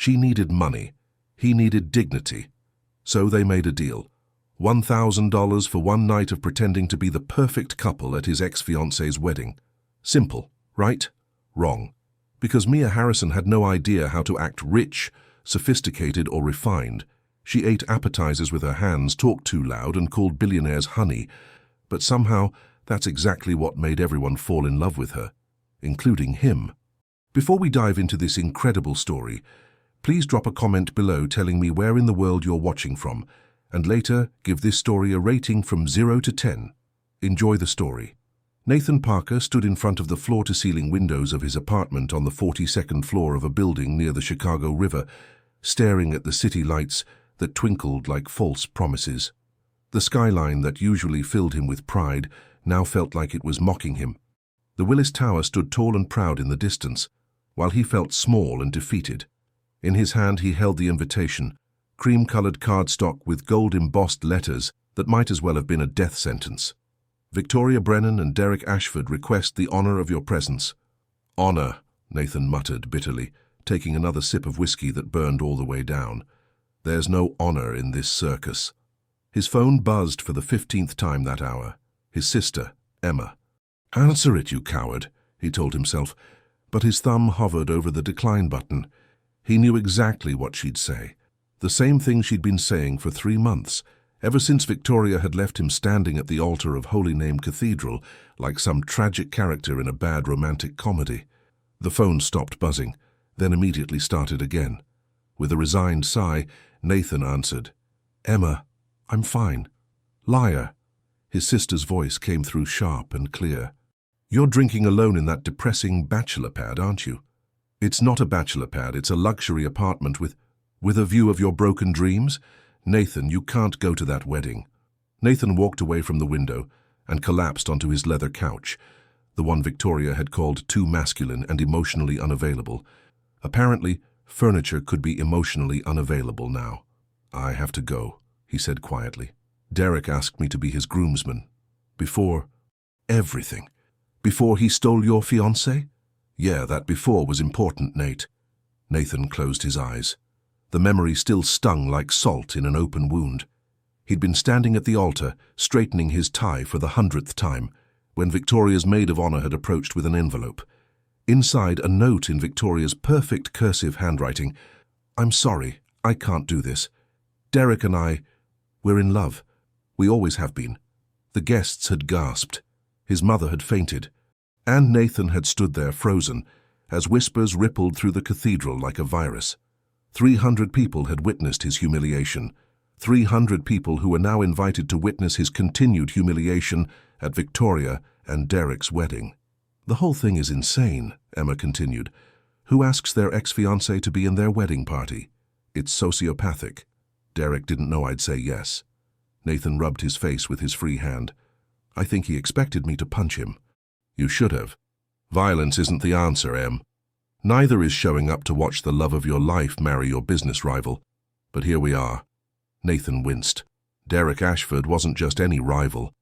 She needed money. He needed dignity. So they made a deal. $1,000 for one night of pretending to be the perfect couple at his ex-fiancée's wedding. Simple, right? Wrong. Because Mia Harrison had no idea how to act rich, sophisticated, or refined. She ate appetizers with her hands, talked too loud, and called billionaires honey. But somehow, that's exactly what made everyone fall in love with her, including him. Before we dive into this incredible story, please drop a comment below telling me where in the world you're watching from, and later give this story a rating from 0 to 10. Enjoy the story. Nathan Parker stood in front of the floor-to-ceiling windows of his apartment on the 42nd floor of a building near the Chicago River, staring at the city lights that twinkled like false promises. The skyline that usually filled him with pride now felt like it was mocking him. The Willis Tower stood tall and proud in the distance, while he felt small and defeated. In his hand he held the invitation, cream-colored cardstock with gold-embossed letters that might as well have been a death sentence. Victoria Brennan and Derek Ashford request the honor of your presence. Honor, Nathan muttered bitterly, taking another sip of whiskey that burned all the way down. There's no honor in this circus. His phone buzzed for the 15th time that hour. His sister, Emma. Answer it, you coward, he told himself, but his thumb hovered over the decline button. He knew exactly what she'd say. The same thing she'd been saying for 3 months, ever since Victoria had left him standing at the altar of Holy Name Cathedral like some tragic character in a bad romantic comedy. The phone stopped buzzing, then immediately started again. With a resigned sigh, Nathan answered. Emma, I'm fine. Liar. His sister's voice came through sharp and clear. You're drinking alone in that depressing bachelor pad, aren't you? It's not a bachelor pad, it's a luxury apartment with a view of your broken dreams. Nathan, you can't go to that wedding. Nathan walked away from the window and collapsed onto his leather couch, the one Victoria had called too masculine and emotionally unavailable. Apparently, furniture could be emotionally unavailable now. I have to go, he said quietly. Derek asked me to be his groomsman. Before everything. Before he stole your fiancée? Yeah, that before was important, Nate. Nathan closed his eyes. The memory still stung like salt in an open wound. He'd been standing at the altar, straightening his tie for the 100th time, when Victoria's maid of honor had approached with an envelope. Inside, a note in Victoria's perfect cursive handwriting. I'm sorry, I can't do this. Derek and we're in love. We always have been. The guests had gasped. His mother had fainted. And Nathan had stood there frozen, as whispers rippled through the cathedral like a virus. 300 people had witnessed his humiliation. 300 people who were now invited to witness his continued humiliation at Victoria and Derek's wedding. The whole thing is insane, Emma continued. Who asks their ex-fiancé to be in their wedding party? It's sociopathic. Derek didn't know I'd say yes. Nathan rubbed his face with his free hand. I think he expected me to punch him. You should have. Violence isn't the answer, Em. Neither is showing up to watch the love of your life marry your business rival. But here we are. Nathan winced. Derek Ashford wasn't just any rival.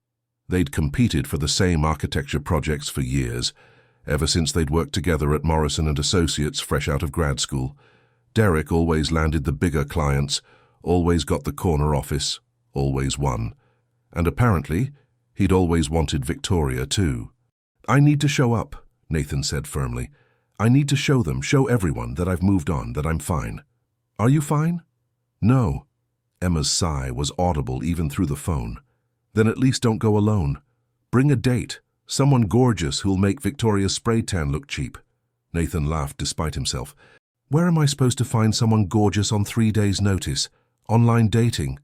They'd competed for the same architecture projects for years, ever since they'd worked together at Morrison & Associates fresh out of grad school. Derek always landed the bigger clients, always got the corner office, always won. And apparently, he'd always wanted Victoria too. I need to show up, Nathan said firmly. I need to show them, show everyone that I've moved on, that I'm fine. Are you fine? No. Emma's sigh was audible even through the phone. Then at least don't go alone. Bring a date, someone gorgeous who'll make Victoria's spray tan look cheap. Nathan laughed despite himself. Where am I supposed to find someone gorgeous on 3 days' notice? Online dating?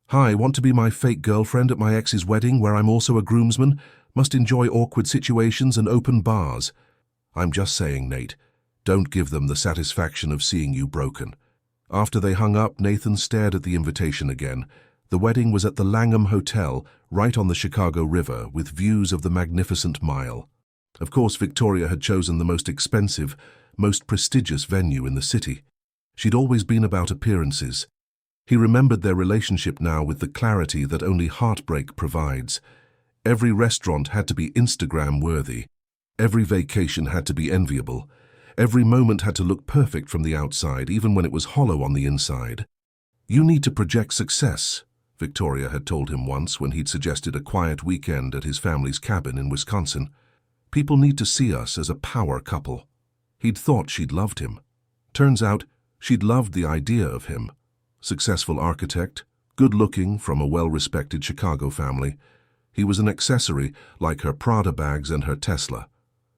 Hi, want to be my fake girlfriend at my ex's wedding where I'm also a groomsman? Must enjoy awkward situations and open bars. I'm just saying, Nate, don't give them the satisfaction of seeing you broken. After they hung up, Nathan stared at the invitation again. The wedding was at the Langham Hotel, right on the Chicago River, with views of the magnificent Mile. Of course, Victoria had chosen the most expensive, most prestigious venue in the city. She'd always been about appearances. He remembered their relationship now with the clarity that only heartbreak provides. Every restaurant had to be Instagram-worthy. Every vacation had to be enviable. Every moment had to look perfect from the outside, even when it was hollow on the inside. "You need to project success," Victoria had told him once when he'd suggested a quiet weekend at his family's cabin in Wisconsin. "People need to see us as a power couple." He'd thought she'd loved him. Turns out, she'd loved the idea of him. Successful architect, good-looking, from a well-respected Chicago family. He was an accessory, like her Prada bags and her Tesla.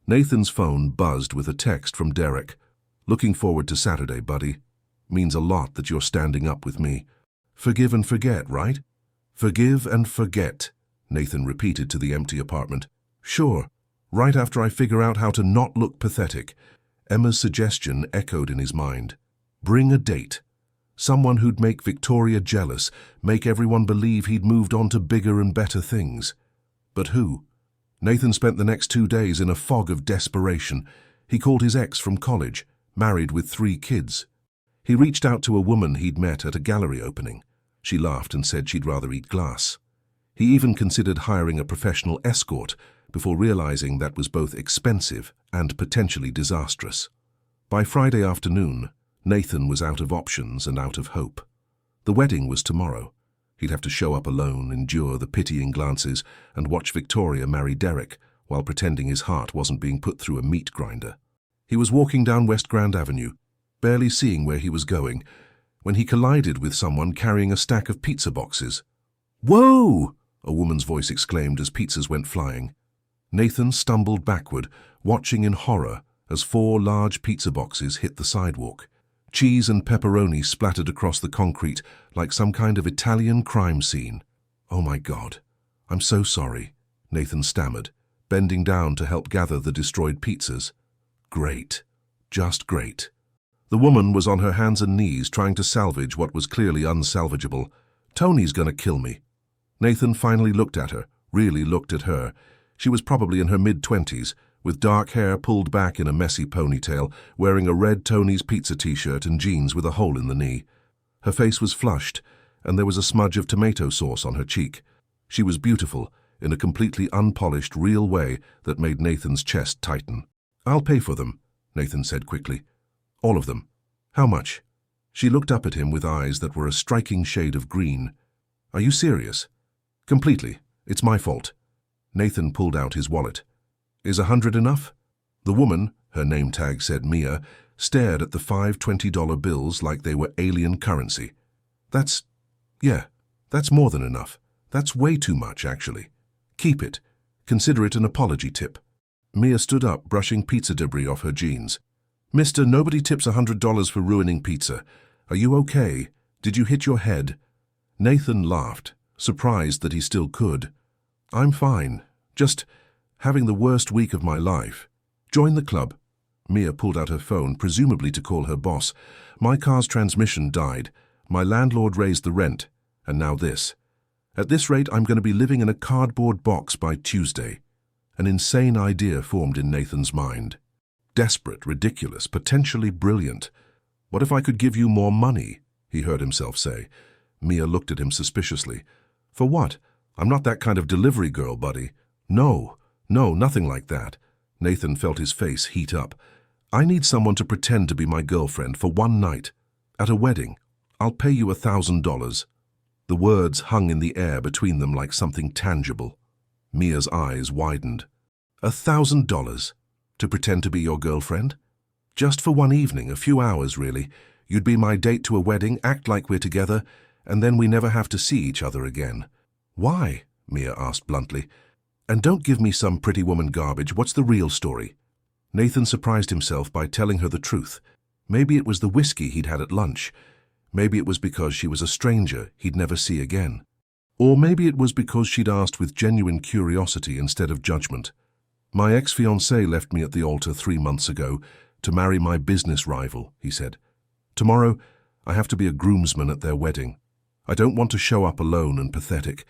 Nathan's phone buzzed with a text from Derek. "Looking forward to Saturday, buddy. Means a lot that you're standing up with me. Forgive and forget, right?" "Forgive and forget," Nathan repeated to the empty apartment. "Sure, right after I figure out how to not look pathetic." Emma's suggestion echoed in his mind. Bring a date. Someone who'd make Victoria jealous, make everyone believe he'd moved on to bigger and better things. But who? Nathan spent the next 2 days in a fog of desperation. He called his ex from college, married with 3 kids. He reached out to a woman he'd met at a gallery opening. She laughed and said she'd rather eat glass. He even considered hiring a professional escort before realizing that was both expensive and potentially disastrous. By Friday afternoon, Nathan was out of options and out of hope. The wedding was tomorrow. He'd have to show up alone, endure the pitying glances, and watch Victoria marry Derek while pretending his heart wasn't being put through a meat grinder. He was walking down West Grand Avenue, barely seeing where he was going, when he collided with someone carrying a stack of pizza boxes. "Whoa!" a woman's voice exclaimed as pizzas went flying. Nathan stumbled backward, watching in horror as 4 large pizza boxes hit the sidewalk. Cheese and pepperoni splattered across the concrete like some kind of Italian crime scene. "Oh my God, I'm so sorry," Nathan stammered, bending down to help gather the destroyed pizzas. "Great. Just great." The woman was on her hands and knees trying to salvage what was clearly unsalvageable. "Tony's gonna kill me." Nathan finally looked at her, really looked at her. She was probably in her mid-20s, with dark hair pulled back in a messy ponytail, wearing a red Tony's Pizza t-shirt and jeans with a hole in the knee. Her face was flushed, and there was a smudge of tomato sauce on her cheek. She was beautiful, in a completely unpolished, real way that made Nathan's chest tighten. "I'll pay for them," Nathan said quickly. "All of them. How much?" She looked up at him with eyes that were a striking shade of green. "Are you serious?" "Completely. It's my fault." Nathan pulled out his wallet. "Is 100 enough?" The woman, her name tag said Mia, stared at the 5 $20 bills like they were alien currency. That's more than enough. That's way too much, actually. Keep it. Consider it an apology tip." Mia stood up, brushing pizza debris off her jeans. "Mister, nobody tips $100 for ruining pizza. Are you okay? Did you hit your head?" Nathan laughed, surprised that he still could. "I'm fine. Just having the worst week of my life. Join the club." Mia pulled out her phone, presumably to call her boss. "My car's transmission died. My landlord raised the rent. And now this. At this rate, I'm going to be living in a cardboard box by Tuesday." An insane idea formed in Nathan's mind. Desperate, ridiculous, potentially brilliant. "What if I could give you more money?" he heard himself say. Mia looked at him suspiciously. "For what? I'm not that kind of delivery girl, buddy." No, nothing like that." Nathan felt his face heat up. "I need someone to pretend to be my girlfriend for one night. At a wedding. I'll pay you $1,000. The words hung in the air between them like something tangible. Mia's eyes widened. $1,000? To pretend to be your girlfriend? Just for one evening, a few hours, really. You'd be my date to a wedding, act like we're together, and then we never have to see each other again." "Why?" Mia asked bluntly. "And don't give me some pretty woman garbage. What's the real story?" Nathan surprised himself by telling her the truth. Maybe it was the whiskey he'd had at lunch. Maybe it was because she was a stranger he'd never see again. Or maybe it was because she'd asked with genuine curiosity instead of judgment. "My ex-fiancée left me at the altar 3 months ago to marry my business rival," he said. "Tomorrow, I have to be a groomsman at their wedding. I don't want to show up alone and pathetic.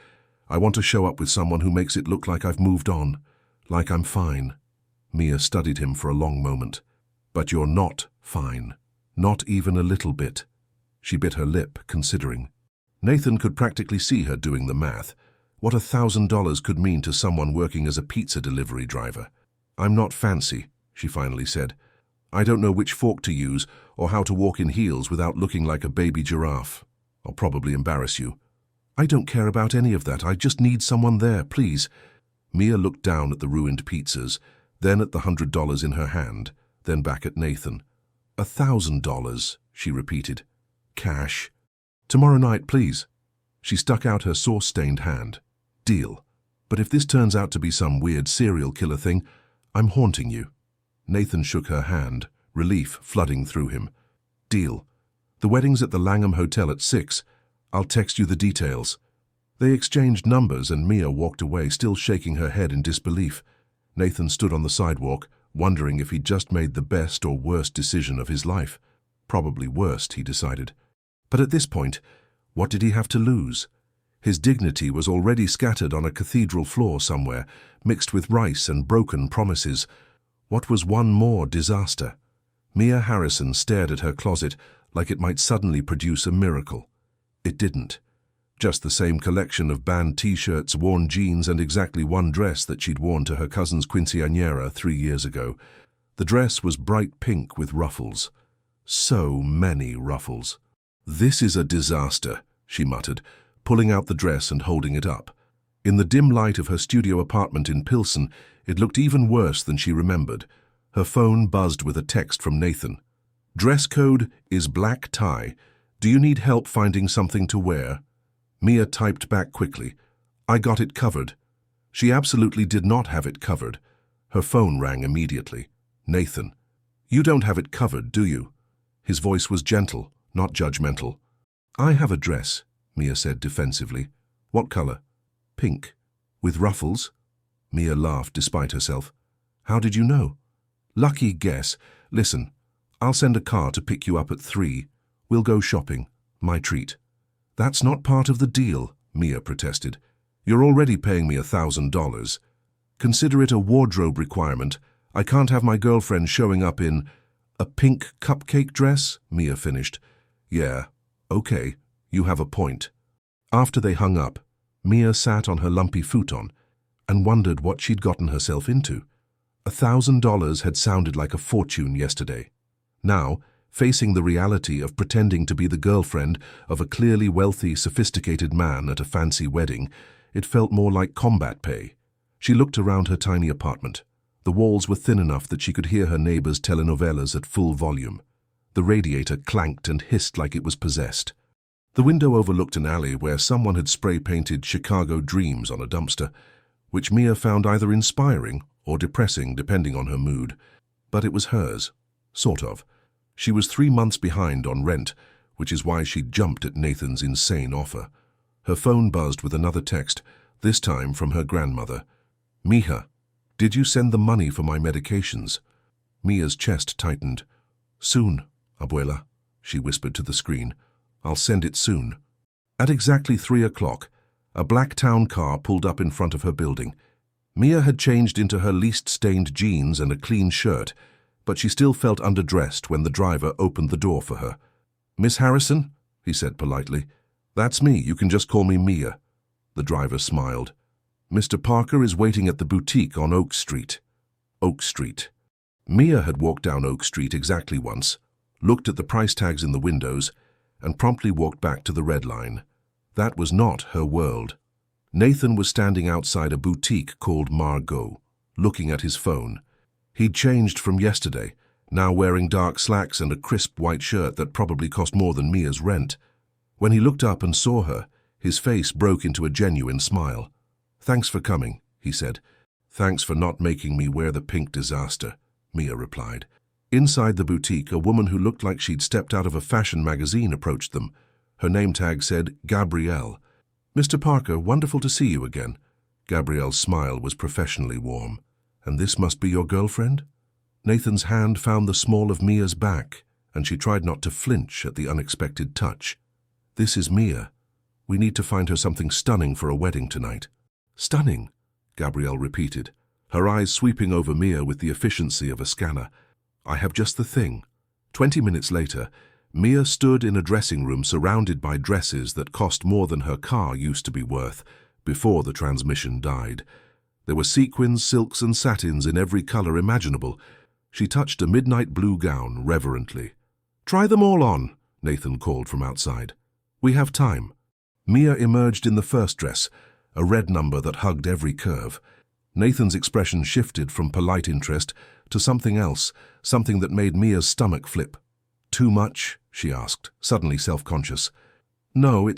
I want to show up with someone who makes it look like I've moved on, like I'm fine." Mia studied him for a long moment. "But you're not fine. Not even a little bit." She bit her lip, considering. Nathan could practically see her doing the math. What $1,000 could mean to someone working as a pizza delivery driver. "I'm not fancy," she finally said. I don't know which fork to use or how to walk in heels without looking like a baby giraffe. I'll probably embarrass you. I don't care about any of that. I just need someone there, please. Mia looked down at the ruined pizzas, then at the $100 in her hand, then back at Nathan. $1,000, she repeated. Cash. Tomorrow night, please. She stuck out her sauce-stained hand. Deal. But if this turns out to be some weird serial killer thing, I'm haunting you. Nathan shook her hand, relief flooding through him. Deal. The wedding's at the Langham Hotel at 6. I'll text you the details. They exchanged numbers and Mia walked away, still shaking her head in disbelief. Nathan stood on the sidewalk, wondering if he'd just made the best or worst decision of his life. Probably worst, he decided. But at this point, what did he have to lose? His dignity was already scattered on a cathedral floor somewhere, mixed with rice and broken promises. What was one more disaster? Mia Harrison stared at her closet like it might suddenly produce a miracle. It didn't. Just the same collection of band t-shirts, worn jeans, and exactly one dress that she'd worn to her cousin's quinceañera 3 years ago. The dress was bright pink with ruffles. So many ruffles. This is a disaster, she muttered, pulling out the dress and holding it up. In the dim light of her studio apartment in Pilsen, it looked even worse than she remembered. Her phone buzzed with a text from Nathan. Dress code is black tie. Do you need help finding something to wear? Mia typed back quickly. I got it covered. She absolutely did not have it covered. Her phone rang immediately. Nathan. You don't have it covered, do you? His voice was gentle, not judgmental. I have a dress, Mia said defensively. What color? Pink. With ruffles? Mia laughed despite herself. How did you know? Lucky guess. Listen, I'll send a car to pick you up at 3. We'll go shopping. My treat. That's not part of the deal, Mia protested. You're already paying me $1,000. Consider it a wardrobe requirement. I can't have my girlfriend showing up in a pink cupcake dress, Mia finished. Yeah, okay, you have a point. After they hung up, Mia sat on her lumpy futon and wondered what she'd gotten herself into. $1,000 had sounded like a fortune yesterday. Now, facing the reality of pretending to be the girlfriend of a clearly wealthy, sophisticated man at a fancy wedding, it felt more like combat pay. She looked around her tiny apartment. The walls were thin enough that she could hear her neighbors' telenovelas at full volume. The radiator clanked and hissed like it was possessed. The window overlooked an alley where someone had spray-painted Chicago Dreams on a dumpster, which Mia found either inspiring or depressing depending on her mood. But it was hers. Sort of. She was 3 months behind on rent, which is why she jumped at Nathan's insane offer. Her phone buzzed with another text, this time from her grandmother. Mija, did you send the money for my medications? Mia's chest tightened. Soon, abuela, she whispered to the screen. I'll send it soon. At exactly 3 o'clock, a black town car pulled up in front of her building. Mia had changed into her least stained jeans and a clean shirt, but she still felt underdressed when the driver opened the door for her. Miss Harrison, he said politely. That's me, you can just call me Mia. The driver smiled. Mr. Parker is waiting at the boutique on Oak Street. Oak Street. Mia had walked down Oak Street exactly once, looked at the price tags in the windows, and promptly walked back to the Red Line. That was not her world. Nathan was standing outside a boutique called Margot, looking at his phone. He'd changed from yesterday, now wearing dark slacks and a crisp white shirt that probably cost more than Mia's rent. When he looked up and saw her, his face broke into a genuine smile. Thanks for coming, he said. Thanks for not making me wear the pink disaster, Mia replied. Inside the boutique, a woman who looked like she'd stepped out of a fashion magazine approached them. Her name tag said, Gabrielle. Mr. Parker, wonderful to see you again. Gabrielle's smile was professionally warm. And this must be your girlfriend? Nathan's hand found the small of Mia's back, and she tried not to flinch at the unexpected touch. This is Mia. We need to find her something stunning for a wedding tonight. Stunning, Gabrielle repeated, her eyes sweeping over Mia with the efficiency of a scanner. I have just the thing. 20 minutes later, Mia stood in a dressing room surrounded by dresses that cost more than her car used to be worth, before the transmission died. There were sequins, silks, and satins in every color imaginable. She touched a midnight blue gown reverently. "Try them all on," Nathan called from outside. "We have time." Mia emerged in the first dress, a red number that hugged every curve. Nathan's expression shifted from polite interest to something else, something that made Mia's stomach flip. "Too much?" she asked, suddenly self-conscious. "No,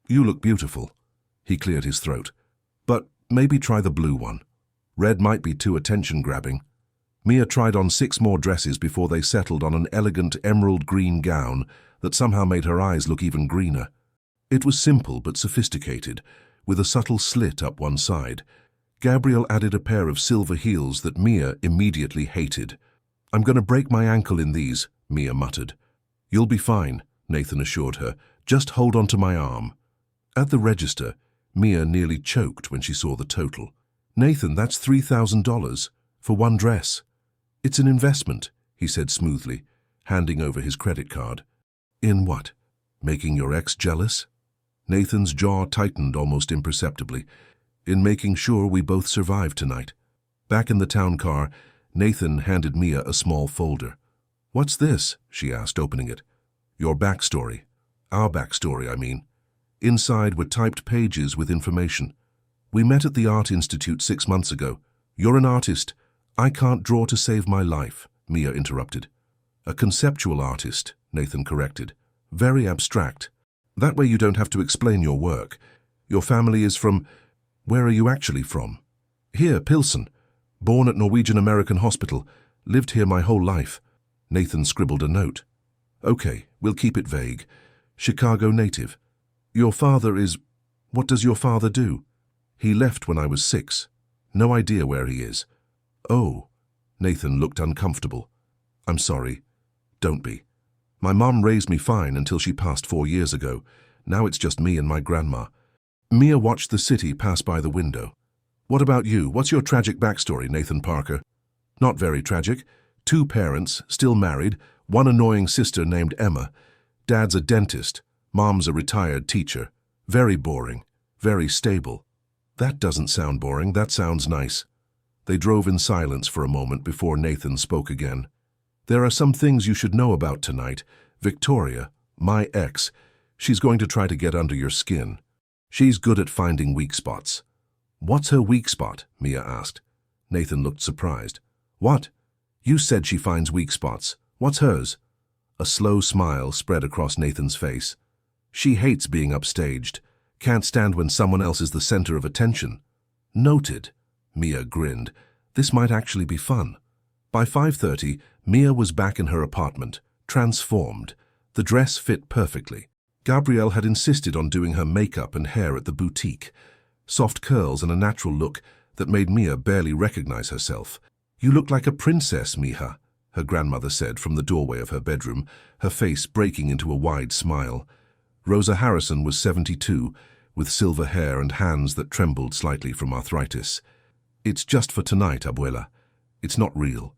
you look beautiful." He cleared his throat. "But maybe try the blue one. Red might be too attention-grabbing." Mia tried on 6 more dresses before they settled on an elegant emerald green gown that somehow made her eyes look even greener. It was simple but sophisticated, with a subtle slit up one side. Gabrielle added a pair of silver heels that Mia immediately hated. "I'm going to break my ankle in these," Mia muttered. "You'll be fine," Nathan assured her. "Just hold on to my arm." At the register, Mia nearly choked when she saw the total. "Nathan, that's $3,000 for one dress." "It's an investment," he said smoothly, handing over his credit card. "In what? Making your ex jealous?" Nathan's jaw tightened almost imperceptibly. "In making sure we both survive tonight." Back in the town car, Nathan handed Mia a small folder. "What's this?" she asked, opening it. "Your backstory. Our backstory, I mean." Inside were typed pages with information. "We met at the Art Institute 6 months ago. You're an artist." "I can't draw to save my life," Mia interrupted. "A conceptual artist," Nathan corrected. "Very abstract. That way you don't have to explain your work. Your family is from... Where are you actually from?" "Here, Pilsen. Born at Norwegian-American Hospital. Lived here my whole life." Nathan scribbled a note. "Okay, we'll keep it vague. Chicago native. Your father is... What does your father do?" "He left when I was 6. No idea where he is." "Oh." Nathan looked uncomfortable. "I'm sorry." "Don't be. My mom raised me fine until she passed 4 years ago. Now it's just me and my grandma." Mia watched the city pass by the window. "What about you? What's your tragic backstory, Nathan Parker?" "Not very tragic. 2 parents, still married, 1 annoying sister named Emma. Dad's a dentist. Mom's a retired teacher. Very boring. Very stable." "That doesn't sound boring. That sounds nice." They drove in silence for a moment before Nathan spoke again. "There are some things you should know about tonight. Victoria, my ex, she's going to try to get under your skin. She's good at finding weak spots." "What's her weak spot?" Mia asked. Nathan looked surprised. "What? You said she finds weak spots. What's hers?" A slow smile spread across Nathan's face. "She hates being upstaged. Can't stand when someone else is the center of attention." "Noted." Mia grinned. "This might actually be fun." By 5:30, Mia was back in her apartment, transformed. The dress fit perfectly. Gabrielle had insisted on doing her makeup and hair at the boutique. Soft curls and a natural look that made Mia barely recognize herself. "You look like a princess, Mija," her grandmother said from the doorway of her bedroom, her face breaking into a wide smile. Rosa Harrison was 72, with silver hair and hands that trembled slightly from arthritis. "It's just for tonight, Abuela. It's not real."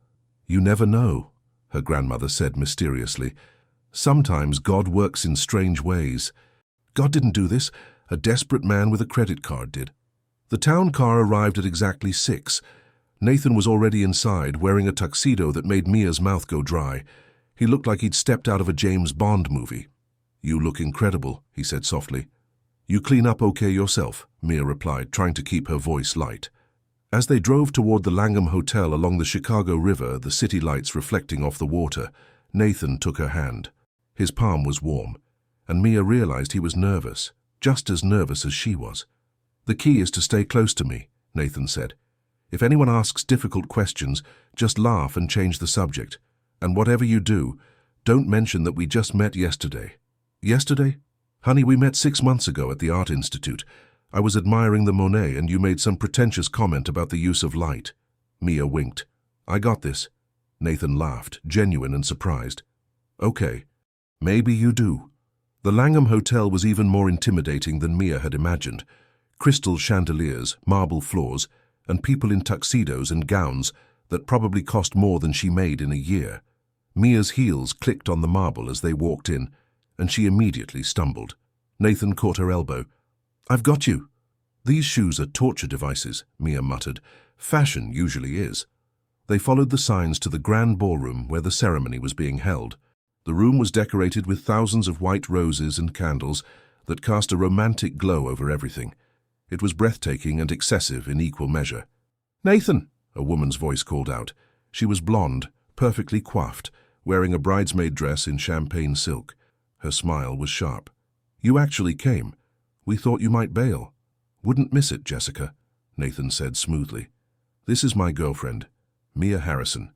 "You never know," her grandmother said mysteriously. "Sometimes God works in strange ways." "God didn't do this. A desperate man with a credit card did." The town car arrived at exactly 6. Nathan was already inside, wearing a tuxedo that made Mia's mouth go dry. He looked like he'd stepped out of a James Bond movie. "You look incredible," he said softly. "You clean up okay yourself," Mia replied, trying to keep her voice light. As they drove toward the Langham Hotel along the Chicago River, the city lights reflecting off the water, Nathan took her hand. His palm was warm, and Mia realized he was nervous, just as nervous as she was. "The key is to stay close to me," Nathan said. "If anyone asks difficult questions, just laugh and change the subject. And whatever you do, don't mention that we just met yesterday." "Yesterday? Honey, we met 6 months ago at the Art Institute. I was admiring the Monet and you made some pretentious comment about the use of light." Mia winked. "I got this." Nathan laughed, genuine and surprised. "Okay, maybe you do." The Langham Hotel was even more intimidating than Mia had imagined. Crystal chandeliers, marble floors, and people in tuxedos and gowns that probably cost more than she made in a year. Mia's heels clicked on the marble as they walked in, and she immediately stumbled. Nathan caught her elbow. "I've got you." "These shoes are torture devices," Mia muttered. "Fashion usually is." They followed the signs to the grand ballroom where the ceremony was being held. The room was decorated with thousands of white roses and candles that cast a romantic glow over everything. It was breathtaking and excessive in equal measure. "Nathan!" a woman's voice called out. She was blonde, perfectly coiffed, wearing a bridesmaid dress in champagne silk. Her smile was sharp. "You actually came. We thought you might bail." "Wouldn't miss it, Jessica," Nathan said smoothly. "This is my girlfriend, Mia Harrison.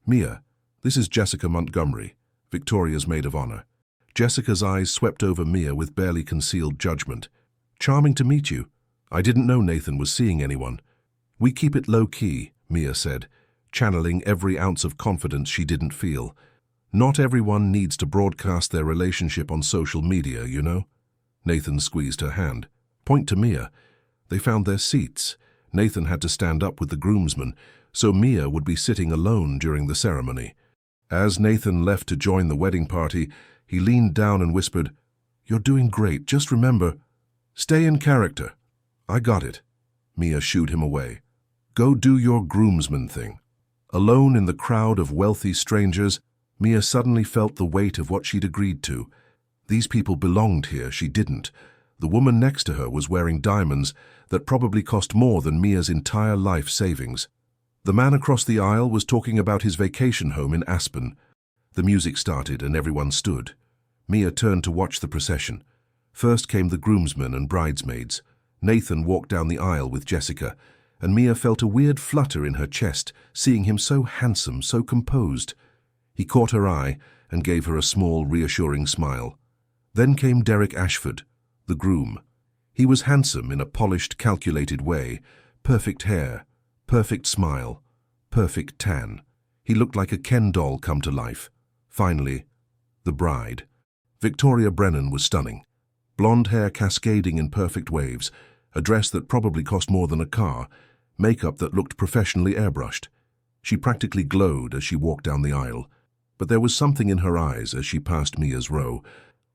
Mia, this is Jessica Montgomery, Victoria's maid of honor." Jessica's eyes swept over Mia with barely concealed judgment. "Charming to meet you. I didn't know Nathan was seeing anyone." "We keep it low-key," Mia said, channeling every ounce of confidence she didn't feel. "Not everyone needs to broadcast their relationship on social media, you know." Nathan squeezed her hand. "Point to Mia." They found their seats. Nathan had to stand up with the groomsmen, so Mia would be sitting alone during the ceremony. As Nathan left to join the wedding party, he leaned down and whispered, "You're doing great. Just remember, stay in character." "I got it." Mia shooed him away. "Go do your groomsman thing." Alone in the crowd of wealthy strangers, Mia suddenly felt the weight of what she'd agreed to. These people belonged here, she didn't. The woman next to her was wearing diamonds that probably cost more than Mia's entire life savings. The man across the aisle was talking about his vacation home in Aspen. The music started and everyone stood. Mia turned to watch the procession. First came the groomsmen and bridesmaids. Nathan walked down the aisle with Jessica, and Mia felt a weird flutter in her chest, seeing him so handsome, so composed. He caught her eye and gave her a small, reassuring smile. Then came Derek Ashford, the groom. He was handsome in a polished, calculated way, perfect hair, perfect smile, perfect tan. He looked like a Ken doll come to life. Finally, the bride. Victoria Brennan was stunning. Blonde hair cascading in perfect waves, a dress that probably cost more than a car, makeup that looked professionally airbrushed. She practically glowed as she walked down the aisle, but there was something in her eyes as she passed Mia's row,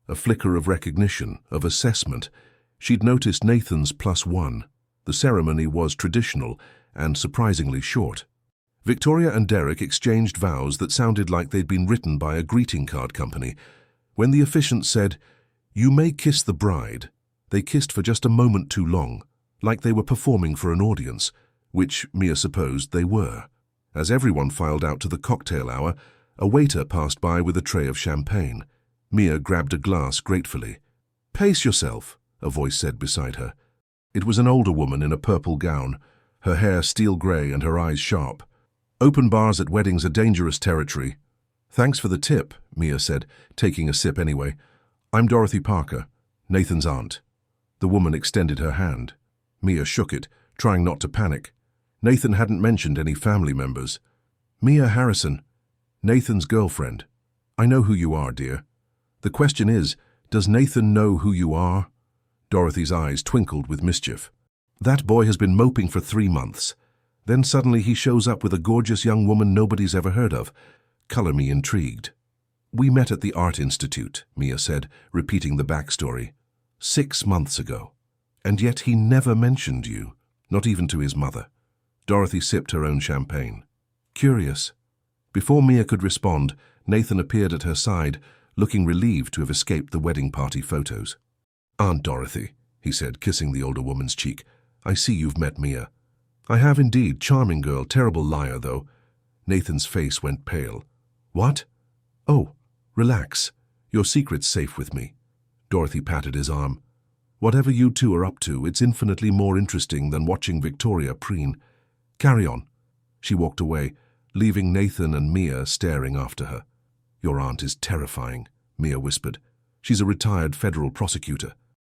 a flicker of recognition, of assessment. She'd noticed Nathan's +1. The ceremony was traditional and surprisingly short. Victoria and Derek exchanged vows that sounded like they'd been written by a greeting card company. When the officiant said, "You may kiss the bride," they kissed for just a moment too long, like they were performing for an audience, which Mia supposed they were. As everyone filed out to the cocktail hour, a waiter passed by with a tray of champagne. Mia grabbed a glass gratefully. "Pace yourself," a voice said beside her. It was an older woman in a purple gown, her hair steel grey and her eyes sharp. "Open bars at weddings are dangerous territory." "Thanks for the tip," Mia said, taking a sip anyway. "I'm Dorothy Parker, Nathan's aunt." The woman extended her hand. Mia shook it, trying not to panic. Nathan hadn't mentioned any family members. "Mia Harrison, Nathan's girlfriend. I know who you are, dear. The question is, does Nathan know who you are?" Dorothy's eyes twinkled with mischief. "That boy has been moping for 3 months. Then suddenly he shows up with a gorgeous young woman nobody's ever heard of. Color me intrigued." "We met at the Art Institute," Mia said, repeating the backstory. 6 months ago. And yet he never mentioned you, not even to his mother." Dorothy sipped her own champagne. "Curious." Before Mia could respond, Nathan appeared at her side, looking relieved to have escaped the wedding party photos. "Aunt Dorothy," he said, kissing the older woman's cheek, "I see you've met Mia." "I have indeed. Charming girl, terrible liar, though." Nathan's face went pale. "What?" "Oh, relax. Your secret's safe with me." Dorothy patted his arm. "Whatever you two are up to, it's infinitely more interesting than watching Victoria preen. Carry on." She walked away, leaving Nathan and Mia staring after her. "Your aunt is terrifying," Mia whispered. "She's a retired federal prosecutor.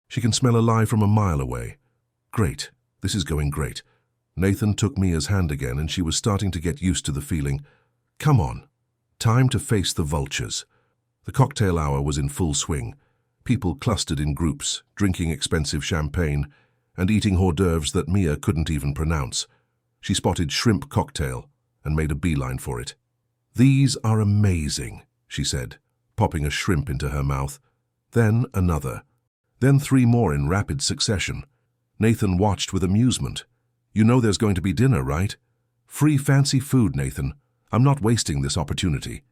She can smell a lie from a mile away." "Great. This is going great." Nathan took Mia's hand again, and she was starting to get used to the feeling. "Come on. Time to face the vultures." The cocktail hour was in full swing. People clustered in groups, drinking expensive champagne and eating hors d'oeuvres that Mia couldn't even pronounce. She spotted shrimp cocktail and made a beeline for it. "These are amazing," she said, popping a shrimp into her mouth. Then another. Then 3 more in rapid succession. Nathan watched with amusement. "You know there's going to be dinner, right?" Free fancy food, Nathan. I'm not wasting this opportunity.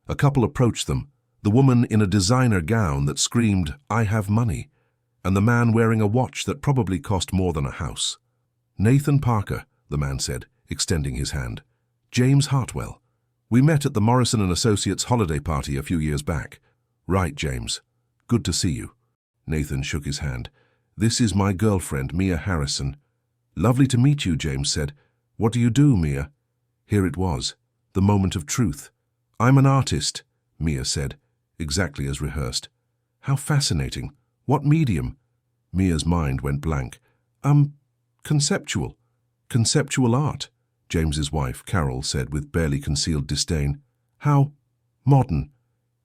A couple approached them, the woman in a designer gown that screamed, "I have money," and the man wearing a watch that probably cost more than a house. "Nathan Parker," the man said, extending his hand. "James Hartwell. We met at the Morrison & Associates holiday party a few years back." "Right, James. Good to see you." Nathan shook his hand. "This is my girlfriend, Mia Harrison." "Lovely to meet you," James said. "What do you do, Mia?" Here it was, the moment of truth. "I'm an artist," Mia said, exactly as rehearsed. "How fascinating. What medium?" Mia's mind went blank. Conceptual. Conceptual art," James's wife, Carol, said with barely concealed disdain. "How modern."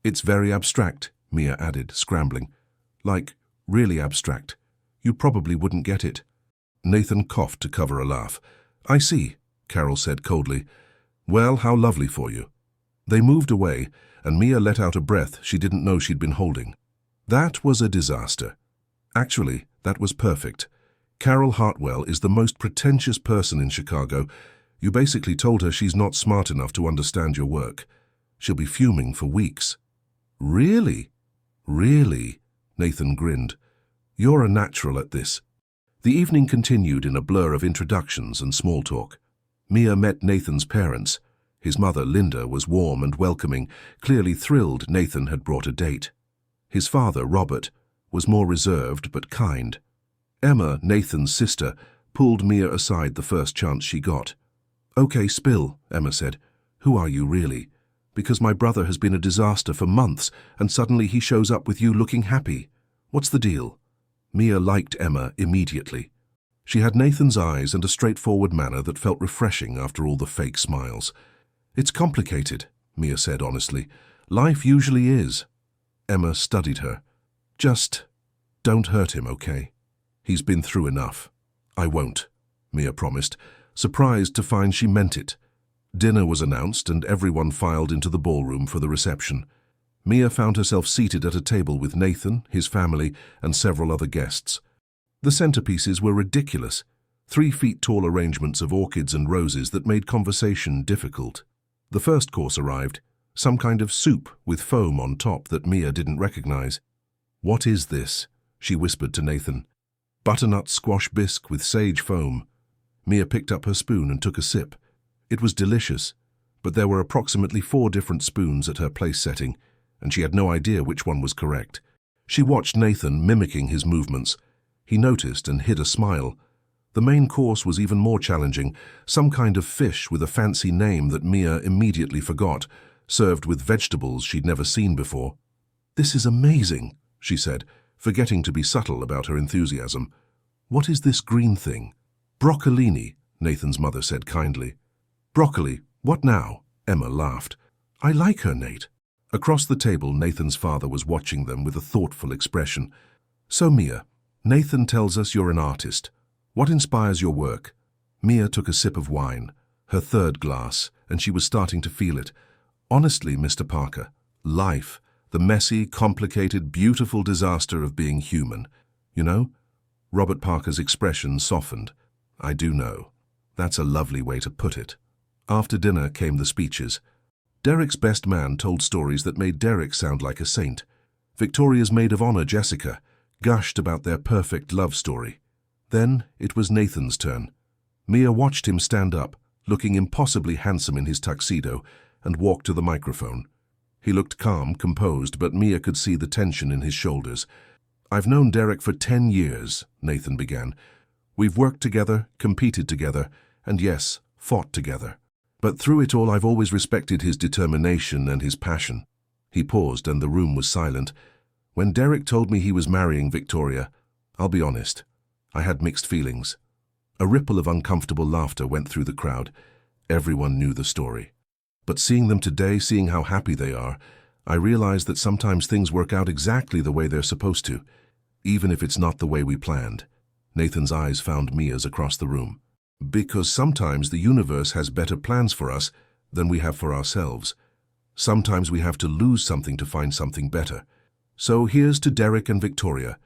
"It's very abstract," Mia added, scrambling. "Like, really abstract. You probably wouldn't get it." Nathan coughed to cover a laugh. "I see," Carol said coldly. "Well, how lovely for you." They moved away, and Mia let out a breath she didn't know she'd been holding. That was a disaster. Actually, that was perfect. Carol Hartwell is the most pretentious person in Chicago. You basically told her she's not smart enough to understand your work. She'll be fuming for weeks. "Really? Really?" Nathan grinned. "You're a natural at this." The evening continued in a blur of introductions and small talk. Mia met Nathan's parents. His mother, Linda, was warm and welcoming, clearly thrilled Nathan had brought a date. His father, Robert, was more reserved but kind. Emma, Nathan's sister, pulled Mia aside the first chance she got. "Okay, spill," Emma said. "Who are you, really? Because my brother has been a disaster for months, and suddenly he shows up with you looking happy. What's the deal?" Mia liked Emma immediately. She had Nathan's eyes and a straightforward manner that felt refreshing after all the fake smiles. "It's complicated," Mia said honestly. "Life usually is." Emma studied her. "Just don't hurt him, okay? He's been through enough." "I won't," Mia promised, surprised to find she meant it. Dinner was announced and everyone filed into the ballroom for the reception. Mia found herself seated at a table with Nathan, his family, and several other guests. The centerpieces were ridiculous, 3-feet-tall arrangements of orchids and roses that made conversation difficult. The first course arrived, some kind of soup with foam on top that Mia didn't recognize. "What is this?" she whispered to Nathan. "Butternut squash bisque with sage foam." Mia picked up her spoon and took a sip. It was delicious, but there were approximately 4 different spoons at her place setting, and she had no idea which one was correct. She watched Nathan mimicking his movements. He noticed and hid a smile. The main course was even more challenging, some kind of fish with a fancy name that Mia immediately forgot, served with vegetables she'd never seen before. "This is amazing," she said, forgetting to be subtle about her enthusiasm. "What is this green thing?" "Broccolini," Nathan's mother said kindly. "Broccoli, what now?" Emma laughed. "I like her, Nate." Across the table, Nathan's father was watching them with a thoughtful expression. "So, Mia, Nathan tells us you're an artist. What inspires your work?" Mia took a sip of wine, her 3rd glass, and she was starting to feel it. "Honestly, Mr. Parker, life, the messy, complicated, beautiful disaster of being human. You know?" Robert Parker's expression softened. "I do know. That's a lovely way to put it." After dinner came the speeches. Derek's best man told stories that made Derek sound like a saint. Victoria's maid of honor, Jessica, gushed about their perfect love story. Then it was Nathan's turn. Mia watched him stand up, looking impossibly handsome in his tuxedo, and walk to the microphone. He looked calm, composed, but Mia could see the tension in his shoulders. "I've known Derek for 10 years, Nathan began. "We've worked together, competed together, and yes, fought together. But through it all, I've always respected his determination and his passion." He paused, and the room was silent. "When Derek told me he was marrying Victoria, I'll be honest, I had mixed feelings." A ripple of uncomfortable laughter went through the crowd. Everyone knew the story. "But seeing them today, seeing how happy they are, I realized that sometimes things work out exactly the way they're supposed to, even if it's not the way we planned." Nathan's eyes found Mia's across the room. "Because sometimes the universe has better plans for us than we have for ourselves. Sometimes we have to lose something to find something better. So here's to Derek and Victoria.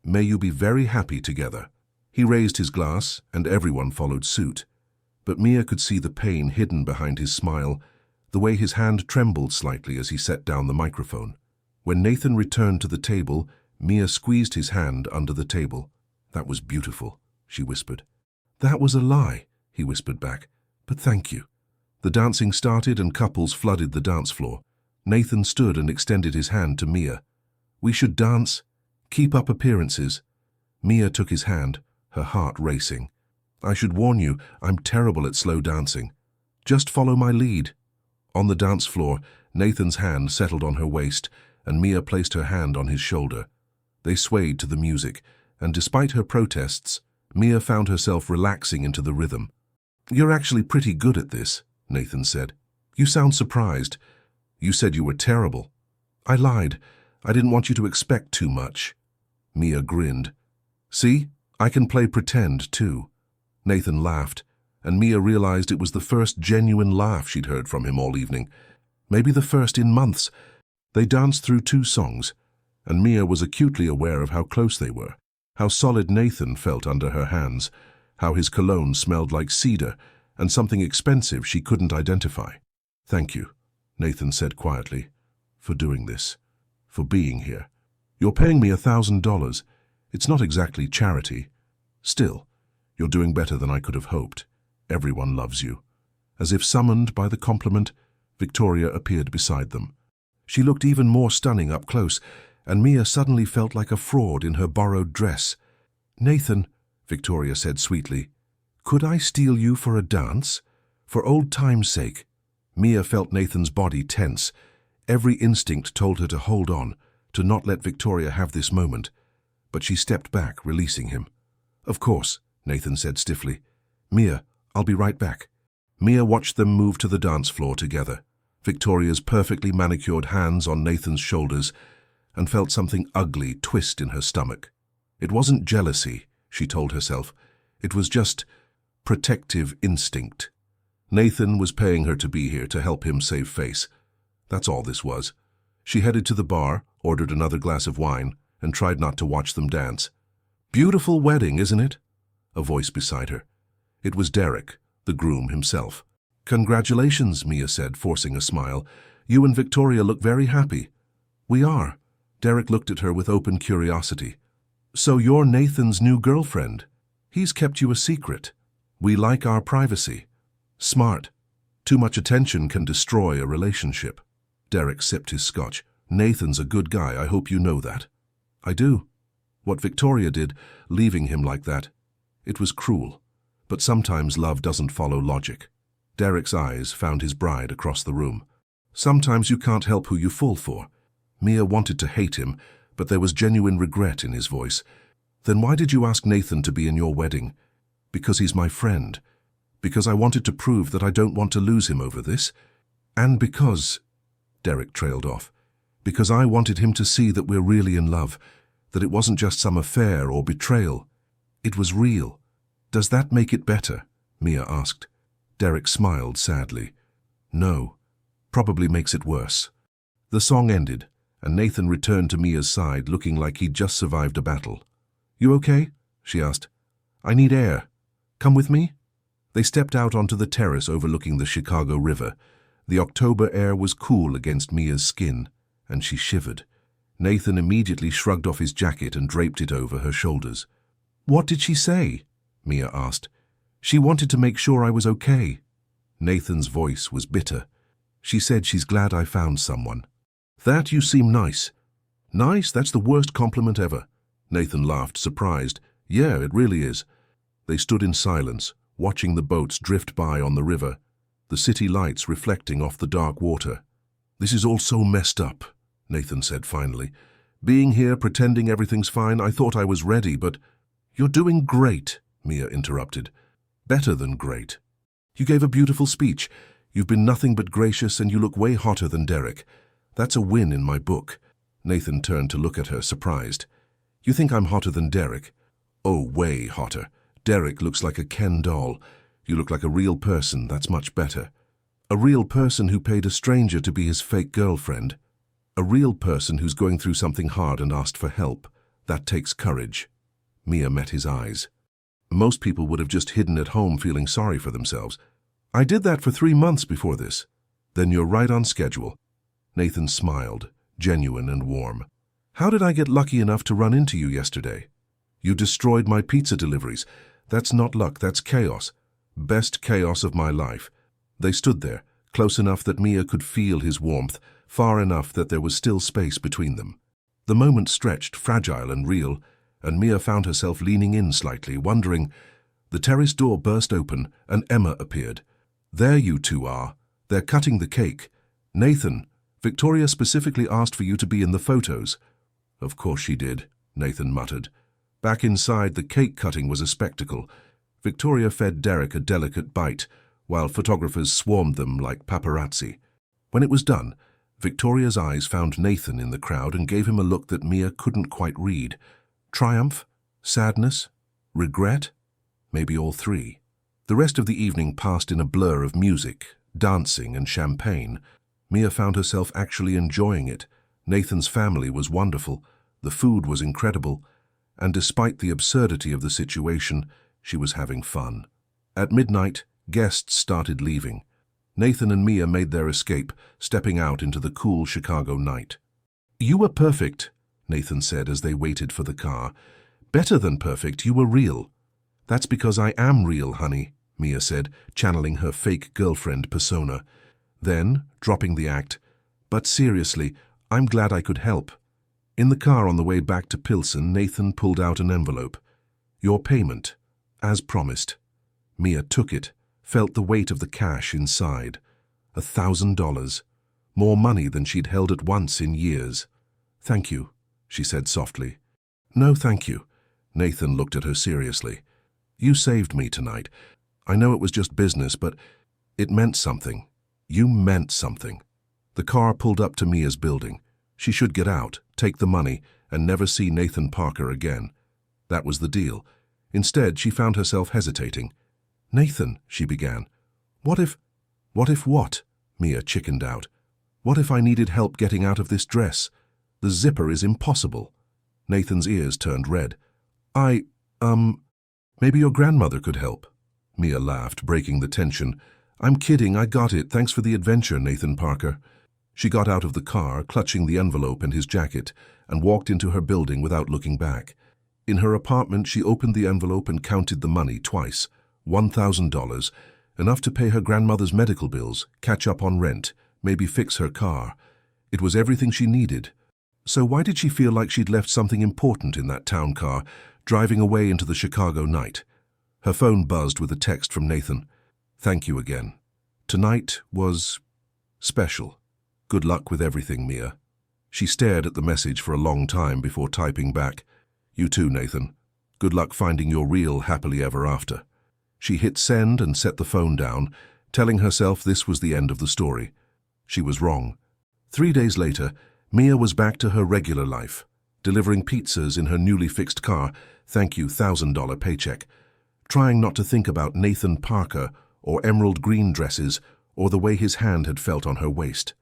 May you be very happy together." He raised his glass, and everyone followed suit. but Mia could see the pain hidden behind his smile, the way his hand trembled slightly as he set down the microphone. When Nathan returned to the table, Mia squeezed his hand under the table. "That was beautiful," she whispered. "That was a lie," he whispered back, "but thank you." The dancing started and couples flooded the dance floor. Nathan stood and extended his hand to Mia. "We should dance. Keep up appearances." Mia took his hand, her heart racing. "I should warn you, I'm terrible at slow dancing. Just follow my lead." On the dance floor, Nathan's hand settled on her waist, and Mia placed her hand on his shoulder. They swayed to the music, and despite her protests, Mia found herself relaxing into the rhythm. "You're actually pretty good at this," Nathan said. "You sound surprised. You said you were terrible." "I lied. I didn't want you to expect too much." Mia grinned. "See, I can play pretend, too." Nathan laughed, and Mia realized it was the first genuine laugh she'd heard from him all evening. Maybe the first in months. They danced through 2 songs, and Mia was acutely aware of how close they were, how solid Nathan felt under her hands, how his cologne smelled like cedar and something expensive she couldn't identify. "Thank you," Nathan said quietly, "for doing this, for being here. You're paying me $1,000. It's not exactly charity. Still, you're doing better than I could have hoped. Everyone loves you." As if summoned by the compliment, Victoria appeared beside them. She looked even more stunning up close, and Mia suddenly felt like a fraud in her borrowed dress. "Nathan," Victoria said sweetly, "could I steal you for a dance? For old time's sake." Mia felt Nathan's body tense. Every instinct told her to hold on, to not let Victoria have this moment. But she stepped back, releasing him. "Of course," Nathan said stiffly. "Mia, I'll be right back." Mia watched them move to the dance floor together, Victoria's perfectly manicured hands on Nathan's shoulders, and felt something ugly twist in her stomach. It wasn't jealousy, she told herself. It was just protective instinct. Nathan was paying her to be here to help him save face. That's all this was. She headed to the bar, ordered another glass of wine, and tried not to watch them dance. "Beautiful wedding, isn't it?" A voice beside her. It was Derek, the groom himself. "Congratulations," Mia said, forcing a smile. "You and Victoria look very happy." "We are." Derek looked at her with open curiosity. "So you're Nathan's new girlfriend? He's kept you a secret. We like our privacy." "Smart. Too much attention can destroy a relationship." Derek sipped his scotch. "Nathan's a good guy, I hope you know that." "I do." What Victoria did, leaving him like that, it was cruel. But sometimes love doesn't follow logic. Derek's eyes found his bride across the room. "Sometimes you can't help who you fall for." Mia wanted to hate him, but there was genuine regret in his voice. "Then why did you ask Nathan to be in your wedding?" "Because he's my friend. Because I wanted to prove that I don't want to lose him over this. And because," Derek trailed off, "because I wanted him to see that we're really in love, that it wasn't just some affair or betrayal. It was real." "Does that make it better?" Mia asked. Derek smiled sadly. "No, probably makes it worse." The song ended, and Nathan returned to Mia's side looking like he'd just survived a battle. "You okay?" she asked. "I need air. Come with me?" They stepped out onto the terrace overlooking the Chicago River. The October air was cool against Mia's skin, and she shivered. Nathan immediately shrugged off his jacket and draped it over her shoulders. "What did she say?" Mia asked. "She wanted to make sure I was okay." Nathan's voice was bitter. "She said she's glad I found someone." "That you seem nice." "Nice? That's the worst compliment ever." Nathan laughed, surprised. "Yeah, it really is." They stood in silence, watching the boats drift by on the river, the city lights reflecting off the dark water. "This is all so messed up," Nathan said finally. "Being here, pretending everything's fine, I thought I was ready, but—" "You're doing great," Mia interrupted. "Better than great. You gave a beautiful speech. You've been nothing but gracious, and you look way hotter than Derek. That's a win in my book." Nathan turned to look at her, surprised. "You think I'm hotter than Derek?" "Oh, way hotter. Derek looks like a Ken doll. You look like a real person, that's much better." "A real person who paid a stranger to be his fake girlfriend. A real person who's going through something hard and asked for help. That takes courage." Mia met his eyes. Most people would have just hidden at home feeling sorry for themselves. I did that for 3 months before this. Then you're right on schedule. Nathan smiled, genuine and warm. How did I get lucky enough to run into you yesterday? You destroyed my pizza deliveries. That's not luck, that's chaos. Best chaos of my life. They stood there, close enough that Mia could feel his warmth, far enough that there was still space between them. The moment stretched, fragile and real, and Mia found herself leaning in slightly, wondering. The terrace door burst open, and Emma appeared. There you two are. They're cutting the cake. Nathan, Victoria specifically asked for you to be in the photos. Of course she did, Nathan muttered. Back inside, the cake cutting was a spectacle. Victoria fed Derek a delicate bite, while photographers swarmed them like paparazzi. When it was done, Victoria's eyes found Nathan in the crowd and gave him a look that Mia couldn't quite read. Triumph? Sadness? Regret? Maybe all three. The rest of the evening passed in a blur of music, dancing and champagne. Mia found herself actually enjoying it. Nathan's family was wonderful, the food was incredible, and despite the absurdity of the situation, she was having fun. At midnight, guests started leaving. Nathan and Mia made their escape, stepping out into the cool Chicago night. You were perfect, Nathan said as they waited for the car. Better than perfect, you were real. That's because I am real, honey, Mia said, channeling her fake girlfriend persona. Then, dropping the act, but seriously, I'm glad I could help. In the car on the way back to Pilsen, Nathan pulled out an envelope. Your payment, as promised. Mia took it, felt the weight of the cash inside. $1,000. More money than she'd held at once in years. Thank you, she said softly. No, thank you. Nathan looked at her seriously. You saved me tonight. I know it was just business, but it meant something. You meant something. The car pulled up to Mia's building. She should get out, take the money, and never see Nathan Parker again. That was the deal. Instead, she found herself hesitating. Nathan, she began. What if what? Mia chickened out. What if I needed help getting out of this dress? The zipper is impossible. Nathan's ears turned red. Maybe your grandmother could help. Mia laughed, breaking the tension. I'm kidding, I got it. Thanks for the adventure, Nathan Parker. She got out of the car, clutching the envelope and his jacket, and walked into her building without looking back. In her apartment, she opened the envelope and counted the money twice. $1,000, enough to pay her grandmother's medical bills, catch up on rent, maybe fix her car. It was everything she needed. So why did she feel like she'd left something important in that town car, driving away into the Chicago night? Her phone buzzed with a text from Nathan. Thank you again. Tonight was special. Good luck with everything, Mia. She stared at the message for a long time before typing back. You too, Nathan. Good luck finding your real happily ever after. She hit send and set the phone down, telling herself this was the end of the story. She was wrong. 3 days later, Mia was back to her regular life, delivering pizzas in her newly fixed car, thank you $1,000 paycheck, trying not to think about Nathan Parker or emerald green dresses or the way his hand had felt on her waist.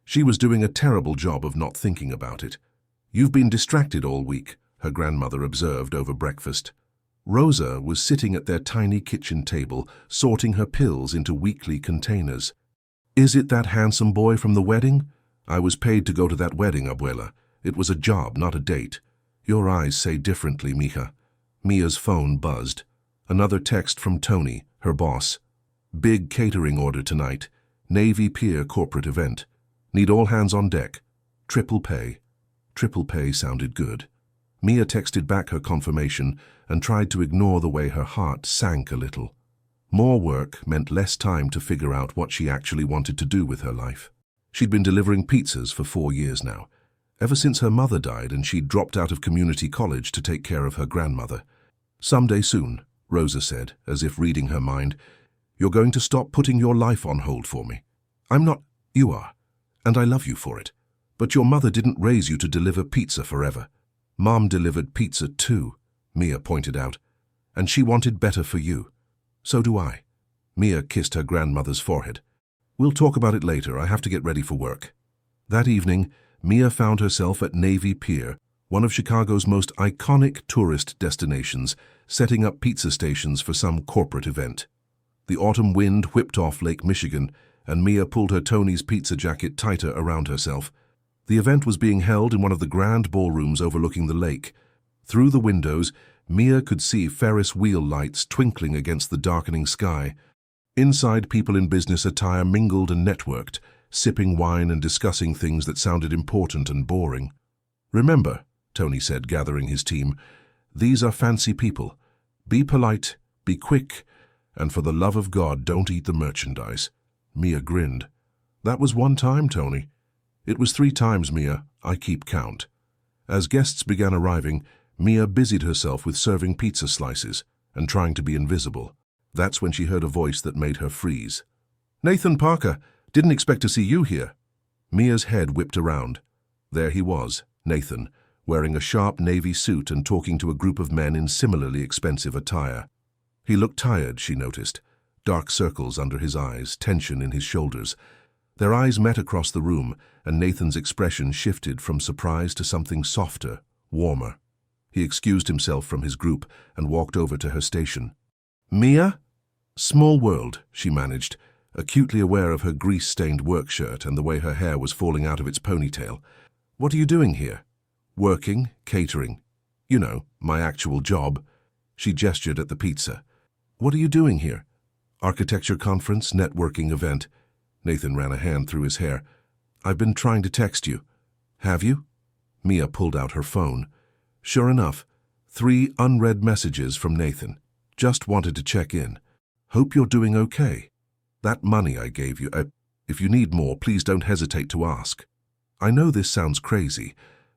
She was doing a terrible job of not thinking about it. You've been distracted all week, her grandmother observed over breakfast. Rosa was sitting at their tiny kitchen table, sorting her pills into weekly containers. Is it that handsome boy from the wedding? I was paid to go to that wedding, Abuela. It was a job, not a date. Your eyes say differently, mija. Mia's phone buzzed. Another text from Tony, her boss. Big catering order tonight. Navy Pier corporate event. Need all hands on deck. Triple pay. Triple pay sounded good. Mia texted back her confirmation and tried to ignore the way her heart sank a little. More work meant less time to figure out what she actually wanted to do with her life. She'd been delivering pizzas for 4 years now, ever since her mother died and she'd dropped out of community college to take care of her grandmother. Someday soon, Rosa said, as if reading her mind, you're going to stop putting your life on hold for me. I'm not, you are, and I love you for it. But your mother didn't raise you to deliver pizza forever. Mom delivered pizza too, Mia pointed out, and she wanted better for you. So do I. Mia kissed her grandmother's forehead. We'll talk about it later, I have to get ready for work. That evening, Mia found herself at Navy Pier, one of Chicago's most iconic tourist destinations, setting up pizza stations for some corporate event. The autumn wind whipped off Lake Michigan, and Mia pulled her Tony's pizza jacket tighter around herself. The event was being held in one of the grand ballrooms overlooking the lake. Through the windows, Mia could see Ferris wheel lights twinkling against the darkening sky. Inside, people in business attire mingled and networked, sipping wine and discussing things that sounded important and boring. "Remember," Tony said, gathering his team, "these are fancy people. Be polite, be quick, and for the love of God, don't eat the merchandise." Mia grinned. "That was one time, Tony." "It was 3 times, Mia. I keep count." As guests began arriving, Mia busied herself with serving pizza slices and trying to be invisible. That's when she heard a voice that made her freeze. "Nathan Parker, didn't expect to see you here." Mia's head whipped around. There he was, Nathan, wearing a sharp navy suit and talking to a group of men in similarly expensive attire. He looked tired, she noticed. Dark circles under his eyes, tension in his shoulders. Their eyes met across the room, and Nathan's expression shifted from surprise to something softer, warmer. He excused himself from his group and walked over to her station. "Mia?" "Small world," she managed, acutely aware of her grease-stained work shirt and the way her hair was falling out of its ponytail. "What are you doing here?" "Working, catering. You know, my actual job." She gestured at the pizza. "What are you doing here?" "Architecture conference, networking event." Nathan ran a hand through his hair. "I've been trying to text you." "Have you?" Mia pulled out her phone. Sure enough, 3 unread messages from Nathan. "Just wanted to check in. Hope you're doing okay. That money I gave you, if you need more, please don't hesitate to ask. I know this sounds crazy,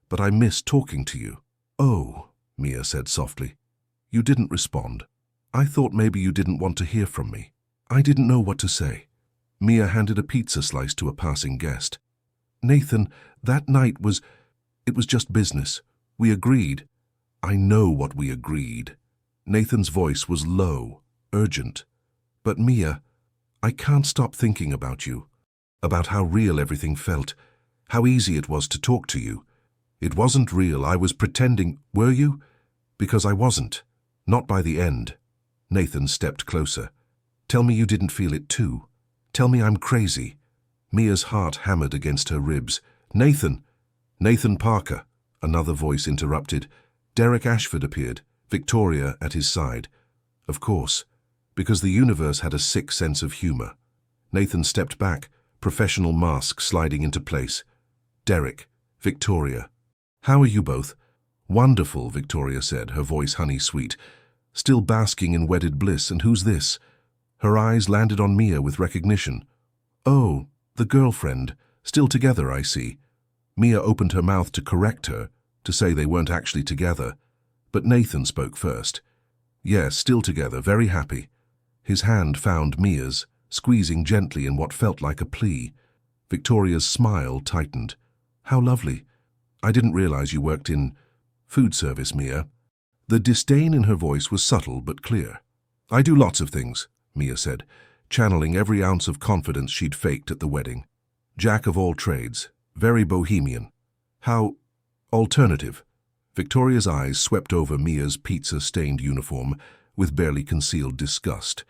but I miss talking to you." "Oh," Mia said softly. "You didn't respond. I thought maybe you didn't want to hear from me." I didn't know what to say. Mia handed a pizza slice to a passing guest. "Nathan, that night it was just business. We agreed." "I know what we agreed." Nathan's voice was low, urgent. "But Mia, I can't stop thinking about you, about how real everything felt, how easy it was to talk to you. It wasn't real, I was pretending, were you? Because I wasn't. Not by the end." Nathan stepped closer. "Tell me you didn't feel it too. Tell me I'm crazy." Mia's heart hammered against her ribs. "Nathan! Nathan Parker!" Another voice interrupted. Derek Ashford appeared, Victoria at his side. Of course, because the universe had a sick sense of humor. Nathan stepped back, professional mask sliding into place. "Derek, Victoria. How are you both?" "Wonderful," Victoria said, her voice honey-sweet. "Still basking in wedded bliss, and who's this?" Her eyes landed on Mia with recognition. "Oh, the girlfriend. Still together, I see." Mia opened her mouth to correct her, to say they weren't actually together. But Nathan spoke first. "Yes, still together, very happy." His hand found Mia's, squeezing gently in what felt like a plea. Victoria's smile tightened. "How lovely. I didn't realize you worked in food service, Mia." The disdain in her voice was subtle but clear. "I do lots of things," Mia said, channeling every ounce of confidence she'd faked at the wedding. "Jack of all trades, very bohemian." "How alternative." Victoria's eyes swept over Mia's pizza-stained uniform with barely concealed disgust.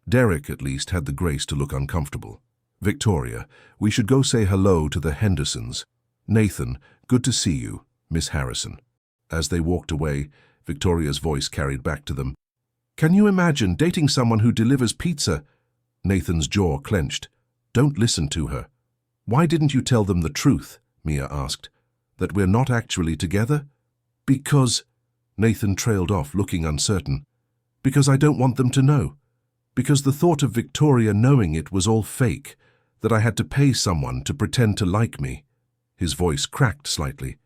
Derek, at least, had the grace to look uncomfortable. "Victoria, we should go say hello to the Hendersons." "Nathan, good to see you, Miss Harrison." As they walked away, Victoria's voice carried back to them. "Can you imagine dating someone who delivers pizza?" Nathan's jaw clenched. "Don't listen to her." "Why didn't you tell them the truth?" Mia asked. "That we're not actually together?" "Because—" Nathan trailed off, looking uncertain. "Because I don't want them to know. Because the thought of Victoria knowing it was all fake, that I had to pay someone to pretend to like me." His voice cracked slightly.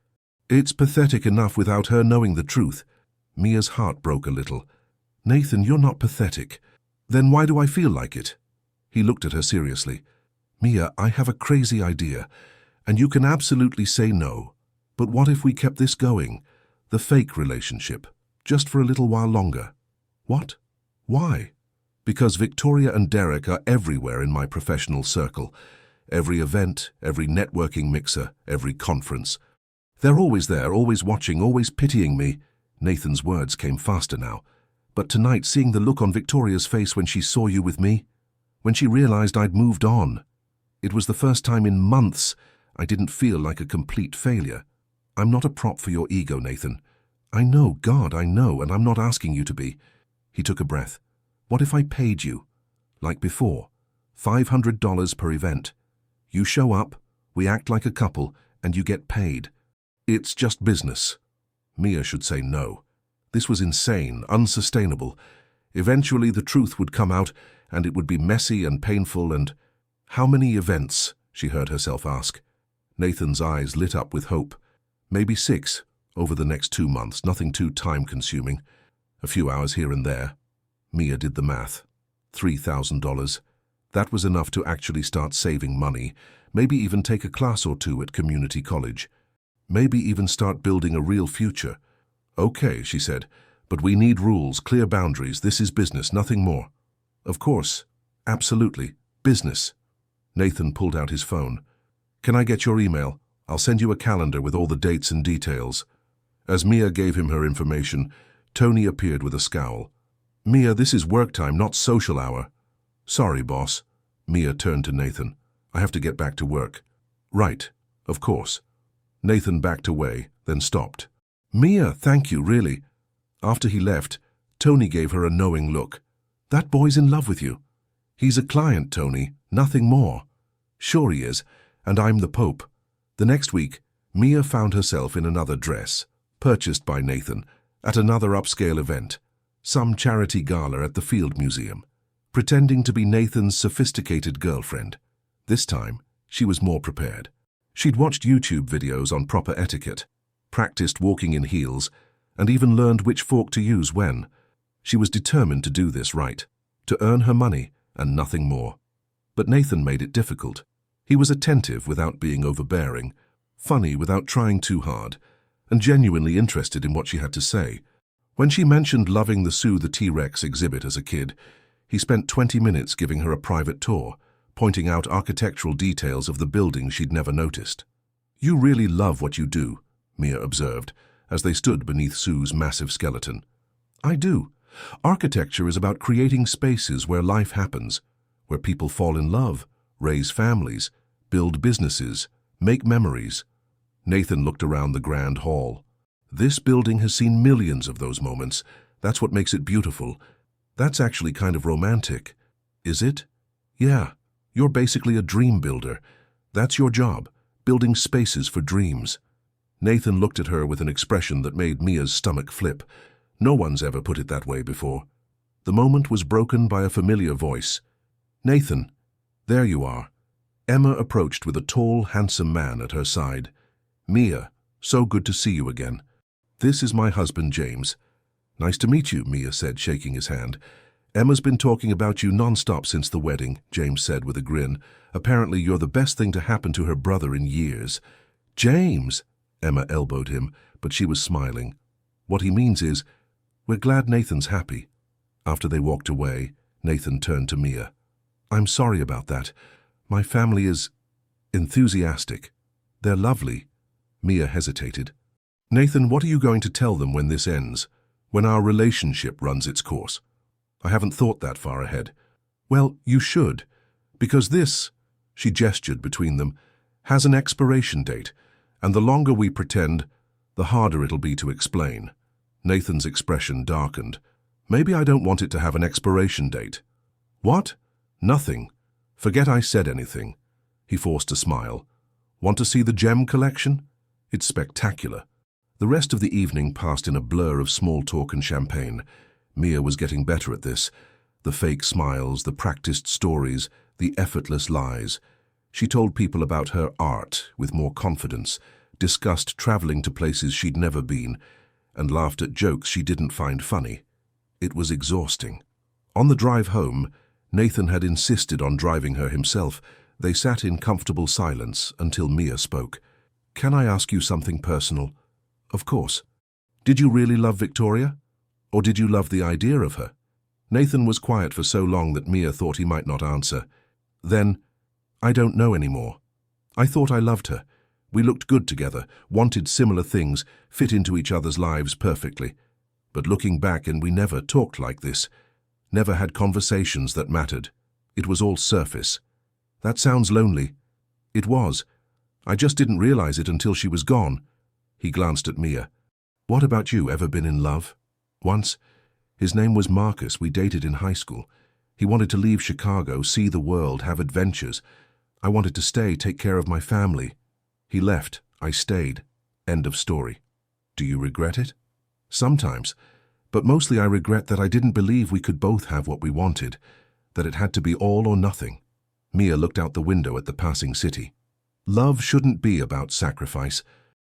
"It's pathetic enough without her knowing the truth." Mia's heart broke a little. "Nathan, you're not pathetic. Then why do I feel like it?" He looked at her seriously. "Mia, I have a crazy idea, and you can absolutely say no. But what if we kept this going, the fake relationship, just for a little while longer?" "What? Why?" "Because Victoria and Derek are everywhere in my professional circle. Every event, every networking mixer, every conference. They're always there, always watching, always pitying me. Nathan's words came faster now. But tonight, seeing the look on Victoria's face when she saw you with me, when she realized I'd moved on, it was the first time in months I didn't feel like a complete failure. I'm not a prop for your ego, Nathan. I know, God, I know, and I'm not asking you to be. He took a breath. What if I paid you? Like before, $500 per event. You show up, we act like a couple, and you get paid. It's just business. Mia should say no. This was insane, unsustainable. Eventually the truth would come out, and it would be messy and painful and... How many events? She heard herself ask. Nathan's eyes lit up with hope. Maybe 6, over the next 2 months, nothing too time-consuming. A few hours here and there. Mia did the math. $3,000. That was enough to actually start saving money, maybe even take a class or 2 at community college. Maybe even start building a real future. Okay, she said, but we need rules, clear boundaries. This is business, nothing more. Of course. Absolutely. Business. Nathan pulled out his phone. Can I get your email? I'll send you a calendar with all the dates and details. As Mia gave him her information, Tony appeared with a scowl. Mia, this is work time, not social hour. Sorry, boss. Mia turned to Nathan. I have to get back to work. Right. Of course. Nathan backed away, then stopped. Mia, thank you, really. After he left, Tony gave her a knowing look. That boy's in love with you. He's a client, Tony, nothing more. Sure he is, and I'm the Pope. The next week, Mia found herself in another dress, purchased by Nathan, at another upscale event, some charity gala at the Field Museum, pretending to be Nathan's sophisticated girlfriend. This time, she was more prepared. She'd watched YouTube videos on proper etiquette, practiced walking in heels, and even learned which fork to use when. She was determined to do this right, to earn her money and nothing more. But Nathan made it difficult. He was attentive without being overbearing, funny without trying too hard, and genuinely interested in what she had to say. When she mentioned loving the Sue the T-Rex exhibit as a kid, he spent 20 minutes giving her a private tour, pointing out architectural details of the building she'd never noticed. You really love what you do, Mia observed, as they stood beneath Sue's massive skeleton. I do. Architecture is about creating spaces where life happens, where people fall in love, raise families, build businesses, make memories. Nathan looked around the grand hall. This building has seen millions of those moments. That's what makes it beautiful. That's actually kind of romantic. Is it? Yeah. You're basically a dream builder. That's your job, building spaces for dreams. Nathan looked at her with an expression that made Mia's stomach flip. No one's ever put it that way before. The moment was broken by a familiar voice. Nathan, there you are. Emma approached with a tall, handsome man at her side. Mia, so good to see you again. This is my husband, James. Nice to meet you, Mia said, shaking his hand. Emma's been talking about you non-stop since the wedding, James said with a grin. Apparently you're the best thing to happen to her brother in years. James! Emma elbowed him, but she was smiling. What he means is, we're glad Nathan's happy. After they walked away, Nathan turned to Mia. I'm sorry about that. My family is enthusiastic. They're lovely. Mia hesitated. Nathan, what are you going to tell them when this ends? When our relationship runs its course? I haven't thought that far ahead. Well, you should, because this, she gestured between them, has an expiration date, and the longer we pretend, the harder it'll be to explain. Nathan's expression darkened. Maybe I don't want it to have an expiration date. What? Nothing. Forget I said anything. He forced a smile. Want to see the gem collection? It's spectacular. The rest of the evening passed in a blur of small talk and champagne. Mia was getting better at this. The fake smiles, the practiced stories, the effortless lies. She told people about her art with more confidence, discussed traveling to places she'd never been, and laughed at jokes she didn't find funny. It was exhausting. On the drive home, Nathan had insisted on driving her himself. They sat in comfortable silence until Mia spoke. Can I ask you something personal? Of course. Did you really love Victoria? Or did you love the idea of her? Nathan was quiet for so long that Mia thought he might not answer. Then, I don't know anymore. I thought I loved her, We looked good together, wanted similar things, fit into each other's lives perfectly. But looking back, and we never talked like this, never had conversations that mattered. It was all surface. That sounds lonely. It was. I just didn't realize it until she was gone. He glanced at Mia. What about you? Ever been in love? Once. His name was Marcus. We dated in high school. He wanted to leave Chicago, see the world, have adventures. I wanted to stay, take care of my family. He left. I stayed. End of story. Do you regret it? Sometimes. But mostly I regret that I didn't believe we could both have what we wanted, that it had to be all or nothing. Mia looked out the window at the passing city. Love shouldn't be about sacrifice.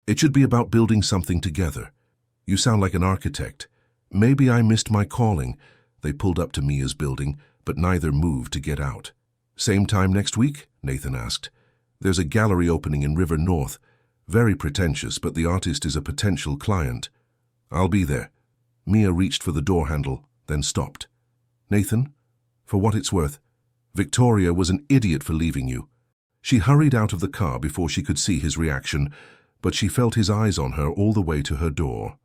It should be about building something together. You sound like an architect. Maybe I missed my calling. They pulled up to Mia's building, but neither moved to get out. Same time next week? Nathan asked. There's a gallery opening in River North. Very pretentious, but the artist is a potential client. I'll be there. Mia reached for the door handle, then stopped. Nathan, for what it's worth, Victoria was an idiot for leaving you. She hurried out of the car before she could see his reaction, but she felt his eyes on her all the way to her door.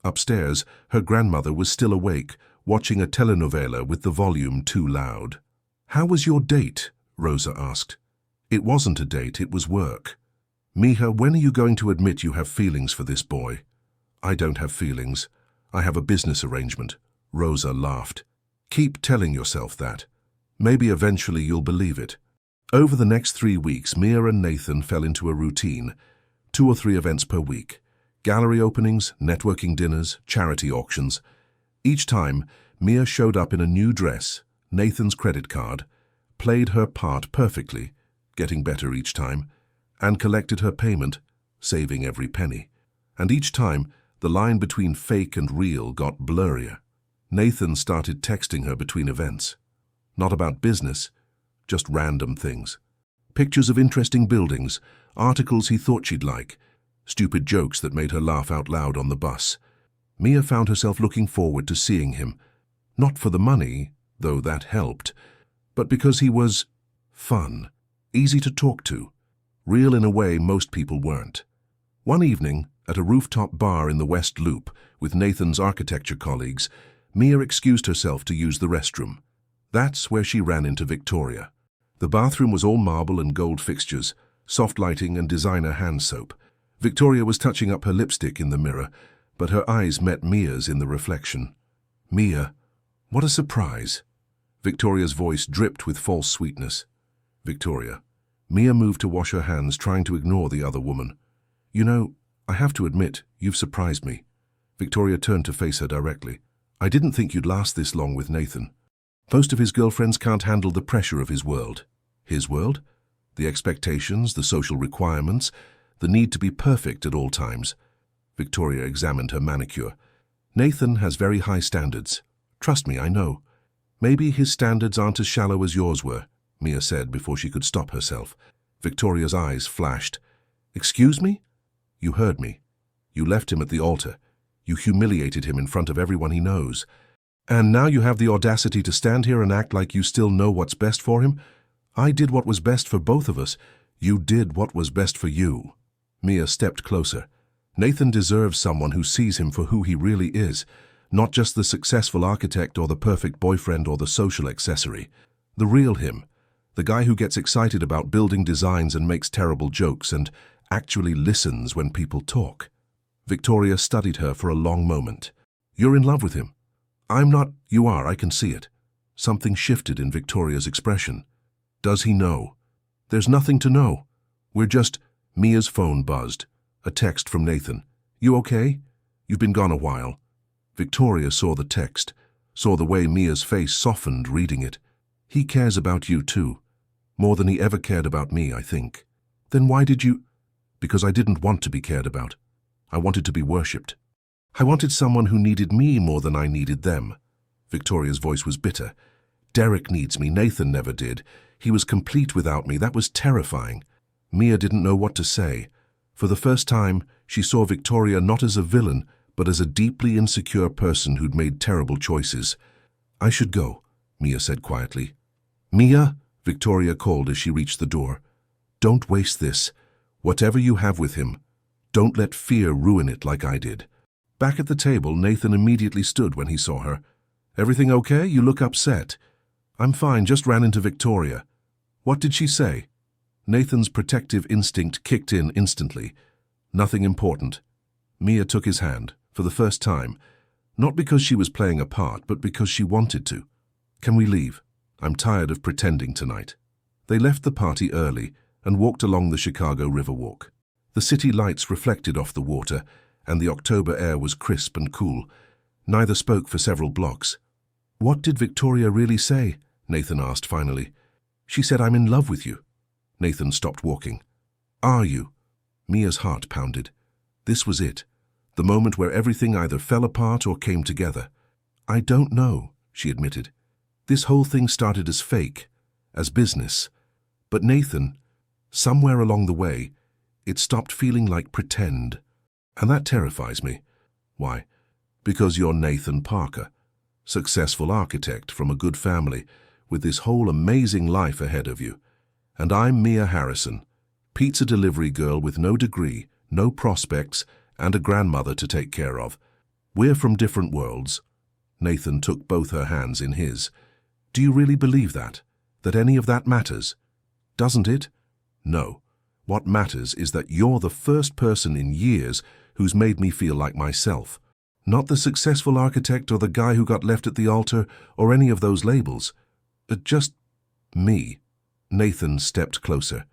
Upstairs, her grandmother was still awake, watching a telenovela with the volume too loud. How was your date? Rosa asked. It wasn't a date, it was work. Mia, when are you going to admit you have feelings for this boy? I don't have feelings. I have a business arrangement. Rosa laughed. Keep telling yourself that. Maybe eventually you'll believe it. Over the next 3 weeks, Mia and Nathan fell into a routine. 2 or 3 events per week. Gallery openings, networking dinners, charity auctions. Each time, Mia showed up in a new dress, Nathan's credit card, played her part perfectly, getting better each time, and collected her payment, saving every penny. And each time, the line between fake and real got blurrier. Nathan started texting her between events. Not about business, just random things. Pictures of interesting buildings, articles he thought she'd like, stupid jokes that made her laugh out loud on the bus. Mia found herself looking forward to seeing him, not for the money, though that helped, but because he was fun, easy to talk to, real in a way most people weren't. One evening, at a rooftop bar in the West Loop with Nathan's architecture colleagues, Mia excused herself to use the restroom. That's where she ran into Victoria. The bathroom was all marble and gold fixtures, soft lighting and designer hand soap. Victoria was touching up her lipstick in the mirror, but her eyes met Mia's in the reflection. Mia, what a surprise. Victoria's voice dripped with false sweetness. Victoria. Mia moved to wash her hands, trying to ignore the other woman. You know, I have to admit, you've surprised me. Victoria turned to face her directly. I didn't think you'd last this long with Nathan. Most of his girlfriends can't handle the pressure of his world. His world? The expectations, the social requirements, the need to be perfect at all times. Victoria examined her manicure. Nathan has very high standards. Trust me, I know. Maybe his standards aren't as shallow as yours were, Mia said before she could stop herself. Victoria's eyes flashed. Excuse me? You heard me. You left him at the altar. You humiliated him in front of everyone he knows. And now you have the audacity to stand here and act like you still know what's best for him? I did what was best for both of us. You did what was best for you. Mia stepped closer. Nathan deserves someone who sees him for who he really is, not just the successful architect or the perfect boyfriend or the social accessory. The real him. The guy who gets excited about building designs and makes terrible jokes and actually listens when people talk. Victoria studied her for a long moment. You're in love with him. I'm not. You are, I can see it. Something shifted in Victoria's expression. Does he know? There's nothing to know. We're just... Mia's phone buzzed. A text from Nathan. You okay? You've been gone a while. Victoria saw the text, saw the way Mia's face softened reading it. He cares about you too. More than he ever cared about me, I think. Then why did you... Because I didn't want to be cared about. I wanted to be worshipped. I wanted someone who needed me more than I needed them. Victoria's voice was bitter. Derek needs me. Nathan never did. He was complete without me. That was terrifying. Mia didn't know what to say. For the first time, she saw Victoria not as a villain, but as a deeply insecure person who'd made terrible choices. I should go, Mia said quietly. Mia, Victoria called as she reached the door. Don't waste this. Whatever you have with him, don't let fear ruin it like I did. Back at the table, Nathan immediately stood when he saw her. Everything okay? You look upset. I'm fine, just ran into Victoria. What did she say? Nathan's protective instinct kicked in instantly. Nothing important. Mia took his hand, for the first time, not because she was playing a part, but because she wanted to. Can we leave? I'm tired of pretending tonight. They left the party early and walked along the Chicago Riverwalk. The city lights reflected off the water, and the October air was crisp and cool. Neither spoke for several blocks. What did Victoria really say? Nathan asked finally. She said, I'm in love with you. Nathan stopped walking. Are you? Mia's heart pounded. This was it, the moment where everything either fell apart or came together. I don't know, she admitted. This whole thing started as fake, as business. But Nathan, somewhere along the way, it stopped feeling like pretend. And that terrifies me. Why? Because you're Nathan Parker, successful architect from a good family, with this whole amazing life ahead of you. And I'm Mia Harrison, pizza delivery girl with no degree, no prospects, and a grandmother to take care of. We're from different worlds. Nathan took both her hands in his. Do you really believe that? That any of that matters? Doesn't it? No. What matters is that you're the first person in years who's made me feel like myself. Not the successful architect or the guy who got left at the altar or any of those labels. Just me. Nathan stepped closer.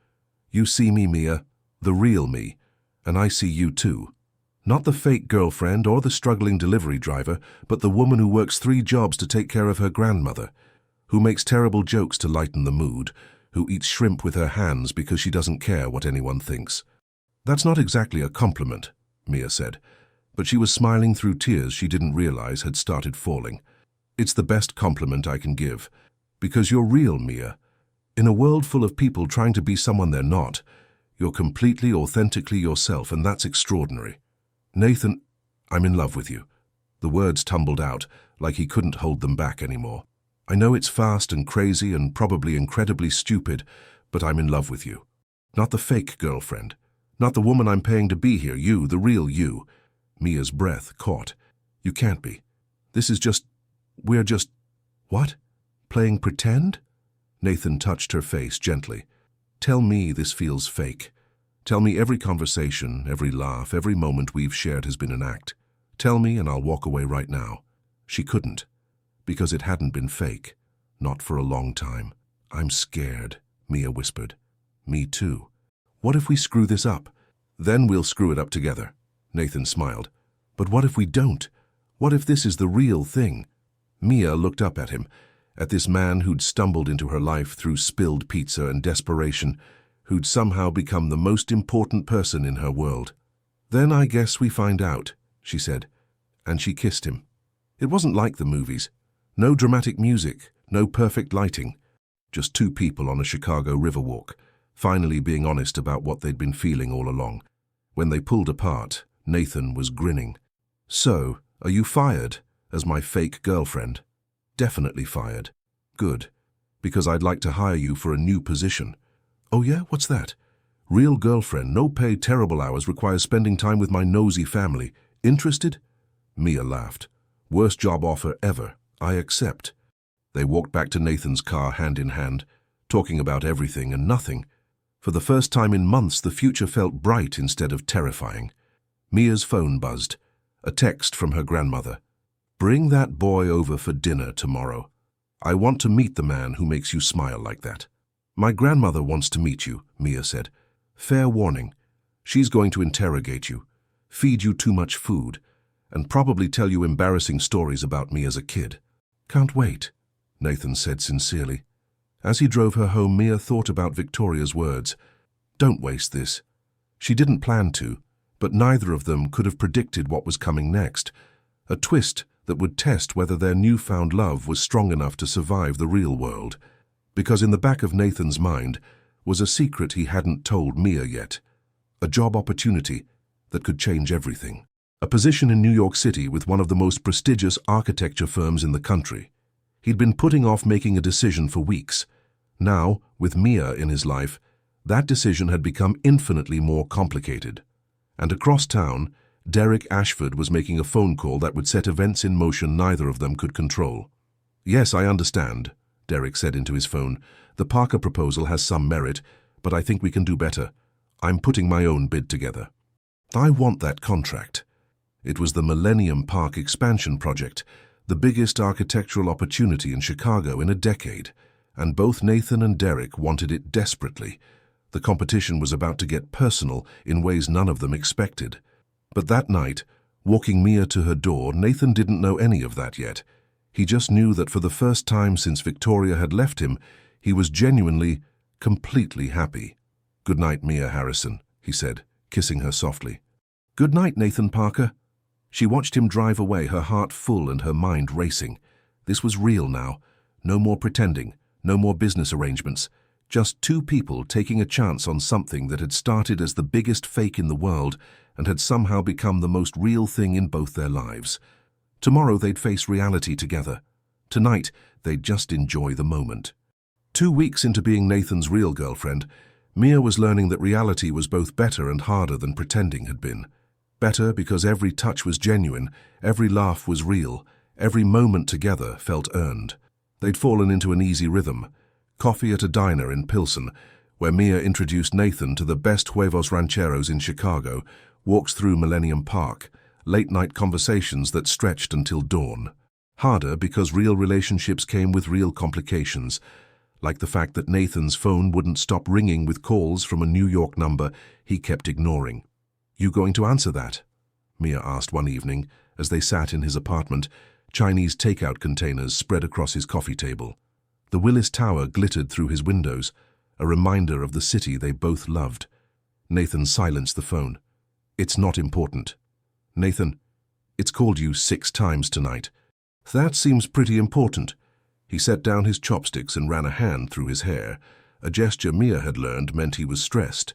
You see me, Mia, the real me, and I see you too. Not the fake girlfriend or the struggling delivery driver, but the woman who works 3 jobs to take care of her grandmother, who makes terrible jokes to lighten the mood, who eats shrimp with her hands because she doesn't care what anyone thinks. That's not exactly a compliment, Mia said, but she was smiling through tears she didn't realize had started falling. It's the best compliment I can give, because you're real, Mia. In a world full of people trying to be someone they're not, you're completely, authentically yourself, and that's extraordinary. Nathan, I'm in love with you. The words tumbled out, like he couldn't hold them back anymore. I know it's fast and crazy and probably incredibly stupid, but I'm in love with you. Not the fake girlfriend. Not the woman I'm paying to be here. You, the real you. Mia's breath caught. You can't be. This is just... We're just... What? Playing pretend? Nathan touched her face gently. Tell me this feels fake. Tell me every conversation, every laugh, every moment we've shared has been an act. Tell me and I'll walk away right now. She couldn't, because it hadn't been fake. Not for a long time. I'm scared, Mia whispered. Me too. What if we screw this up? Then we'll screw it up together. Nathan smiled. But what if we don't? What if this is the real thing? Mia looked up at him, at this man who'd stumbled into her life through spilled pizza and desperation, who'd somehow become the most important person in her world. Then I guess we find out, she said, and she kissed him. It wasn't like the movies. No dramatic music, no perfect lighting. Just 2 people on a Chicago Riverwalk, finally being honest about what they'd been feeling all along. When they pulled apart, Nathan was grinning. So, are you fired, as my fake girlfriend? Definitely fired. Good, because I'd like to hire you for a new position. Oh yeah, what's that? Real girlfriend, no pay, terrible hours, requires spending time with my nosy family. Interested? Mia laughed. Worst job offer ever. I accept. They walked back to Nathan's car hand in hand, talking about everything and nothing. For the first time in months, the future felt bright instead of terrifying. Mia's phone buzzed. A text from her grandmother. Bring that boy over for dinner tomorrow. I want to meet the man who makes you smile like that. My grandmother wants to meet you, Mia said. Fair warning. She's going to interrogate you, feed you too much food, and probably tell you embarrassing stories about me as a kid. Can't wait, Nathan said sincerely. As he drove her home, Mia thought about Victoria's words. Don't waste this. She didn't plan to, but neither of them could have predicted what was coming next. A twist that would test whether their newfound love was strong enough to survive the real world. Because in the back of Nathan's mind was a secret he hadn't told Mia yet. A job opportunity that could change everything. A position in New York City with one of the most prestigious architecture firms in the country. He'd been putting off making a decision for weeks. Now, with Mia in his life, That decision had become infinitely more complicated. And across town, Derek Ashford was making a phone call that would set events in motion neither of them could control. "Yes, I understand," Derek said into his phone. "The Parker proposal has some merit, but I think we can do better. I'm putting my own bid together. I want that contract." It was the Millennium Park expansion project, the biggest architectural opportunity in Chicago in a decade, and both Nathan and Derek wanted it desperately. The competition was about to get personal in ways none of them expected. But that night, walking Mia to her door, Nathan didn't know any of that yet. He just knew that for the first time since Victoria had left him, he was genuinely, completely happy. "Good night, Mia Harrison," he said, kissing her softly. "Good night, Nathan Parker." She watched him drive away, her heart full and her mind racing. This was real now. No more pretending, no more business arrangements. Just two people taking a chance on something that had started as the biggest fake in the world and had somehow become the most real thing in both their lives. Tomorrow they'd face reality together. Tonight, they'd just enjoy the moment. 2 weeks into being Nathan's real girlfriend, Mia was learning that reality was both better and harder than pretending had been. Better because every touch was genuine, every laugh was real, every moment together felt earned. They'd fallen into an easy rhythm. Coffee at a diner in Pilsen, where Mia introduced Nathan to the best huevos rancheros in Chicago, walks through Millennium Park, late-night conversations that stretched until dawn. Harder because real relationships came with real complications, like the fact that Nathan's phone wouldn't stop ringing with calls from a New York number he kept ignoring. "You going to answer that?" Mia asked one evening as they sat in his apartment, Chinese takeout containers spread across his coffee table. The Willis Tower glittered through his windows, a reminder of the city they both loved. Nathan silenced the phone. "It's not important." "Nathan, it's called you 6 times tonight." "That seems pretty important." He set down his chopsticks and ran a hand through his hair, a gesture Mia had learned meant he was stressed.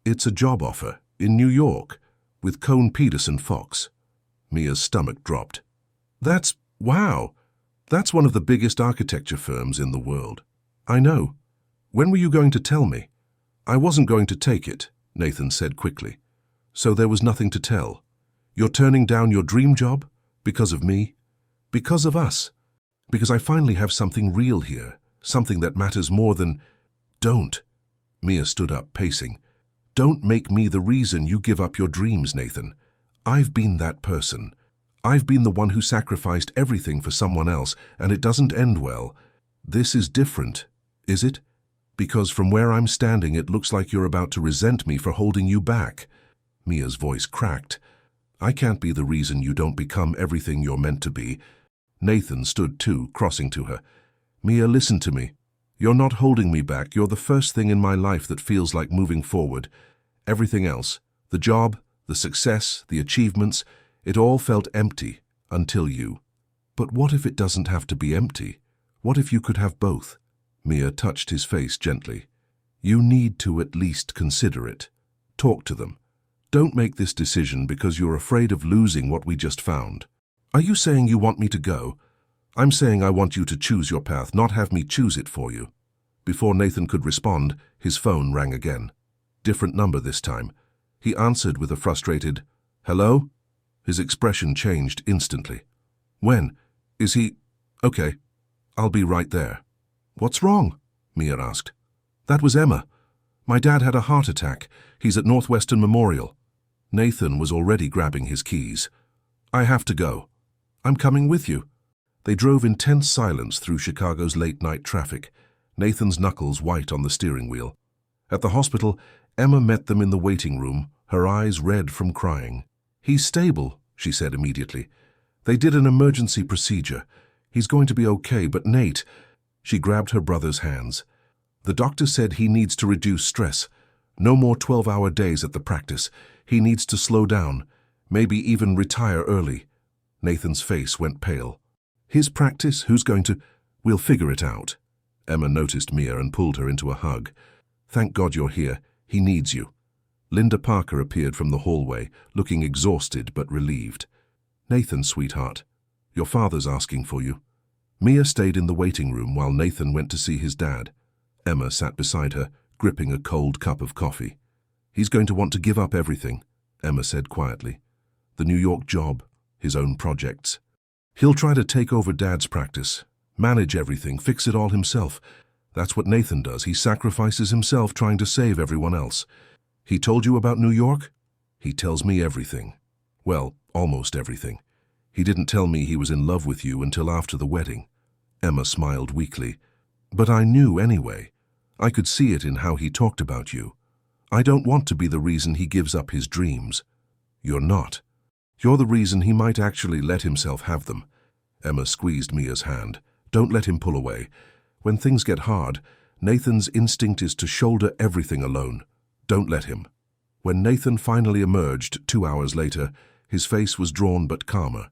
"It's a job offer, in New York, with Cone Peterson Fox." Mia's stomach dropped. Wow! That's one of the biggest architecture firms in the world." "I know. When were you going to tell me?" "I wasn't going to take it," Nathan said quickly. "So there was nothing to tell. You're turning down your dream job? Because of me? Because of us? Because I finally have something real here, something that matters more than—" "Don't." Mia stood up, pacing. "Don't make me the reason you give up your dreams, Nathan. I've been that person. I've been the one who sacrificed everything for someone else, and it doesn't end well. This is different, is it? Because from where I'm standing, it looks like you're about to resent me for holding you back." Mia's voice cracked. "I can't be the reason you don't become everything you're meant to be." Nathan stood too, crossing to her. "Mia, listen to me. You're not holding me back. You're the first thing in my life that feels like moving forward. Everything else, the job, the success, the achievements, it all felt empty until you." "But what if it doesn't have to be empty? What if you could have both?" Mia touched his face gently. "You need to at least consider it. Talk to them. Don't make this decision because you're afraid of losing what we just found." "Are you saying you want me to go?" "I'm saying I want you to choose your path, not have me choose it for you." Before Nathan could respond, his phone rang again. Different number this time. He answered with a frustrated, "Hello?" His expression changed instantly. "When? Is he—" "Okay, I'll be right there." "What's wrong?" Mia asked. "That was Emma. My dad had a heart attack. He's at Northwestern Memorial." Nathan was already grabbing his keys. "I have to go." "I'm coming with you." They drove in tense silence through Chicago's late-night traffic, Nathan's knuckles white on the steering wheel. At the hospital, Emma met them in the waiting room, her eyes red from crying. "He's stable," she said immediately. "They did an emergency procedure. He's going to be okay, but Nate—" She grabbed her brother's hands. "The doctor said he needs to reduce stress. No more 12-hour days at the practice. He needs to slow down, maybe even retire early." Nathan's face went pale. "His practice? Who's going to—" "We'll figure it out." Emma noticed Mia and pulled her into a hug. "Thank God you're here. He needs you." Linda Parker appeared from the hallway, looking exhausted but relieved. "Nathan, sweetheart, your father's asking for you." Mia stayed in the waiting room while Nathan went to see his dad. Emma sat beside her, gripping a cold cup of coffee. He's going to want to give up everything, Emma said quietly. The New York job, his own projects. He'll try to take over Dad's practice, manage everything, fix it all himself. That's what Nathan does. He sacrifices himself trying to save everyone else. He told you about New York? He tells me everything. Well, almost everything. He didn't tell me he was in love with you until after the wedding. Emma smiled weakly. But I knew anyway. I could see it in how he talked about you. I don't want to be the reason he gives up his dreams. You're not. You're the reason he might actually let himself have them. Emma squeezed Mia's hand. Don't let him pull away. When things get hard, Nathan's instinct is to shoulder everything alone. Don't let him. When Nathan finally emerged 2 hours later, his face was drawn but calmer.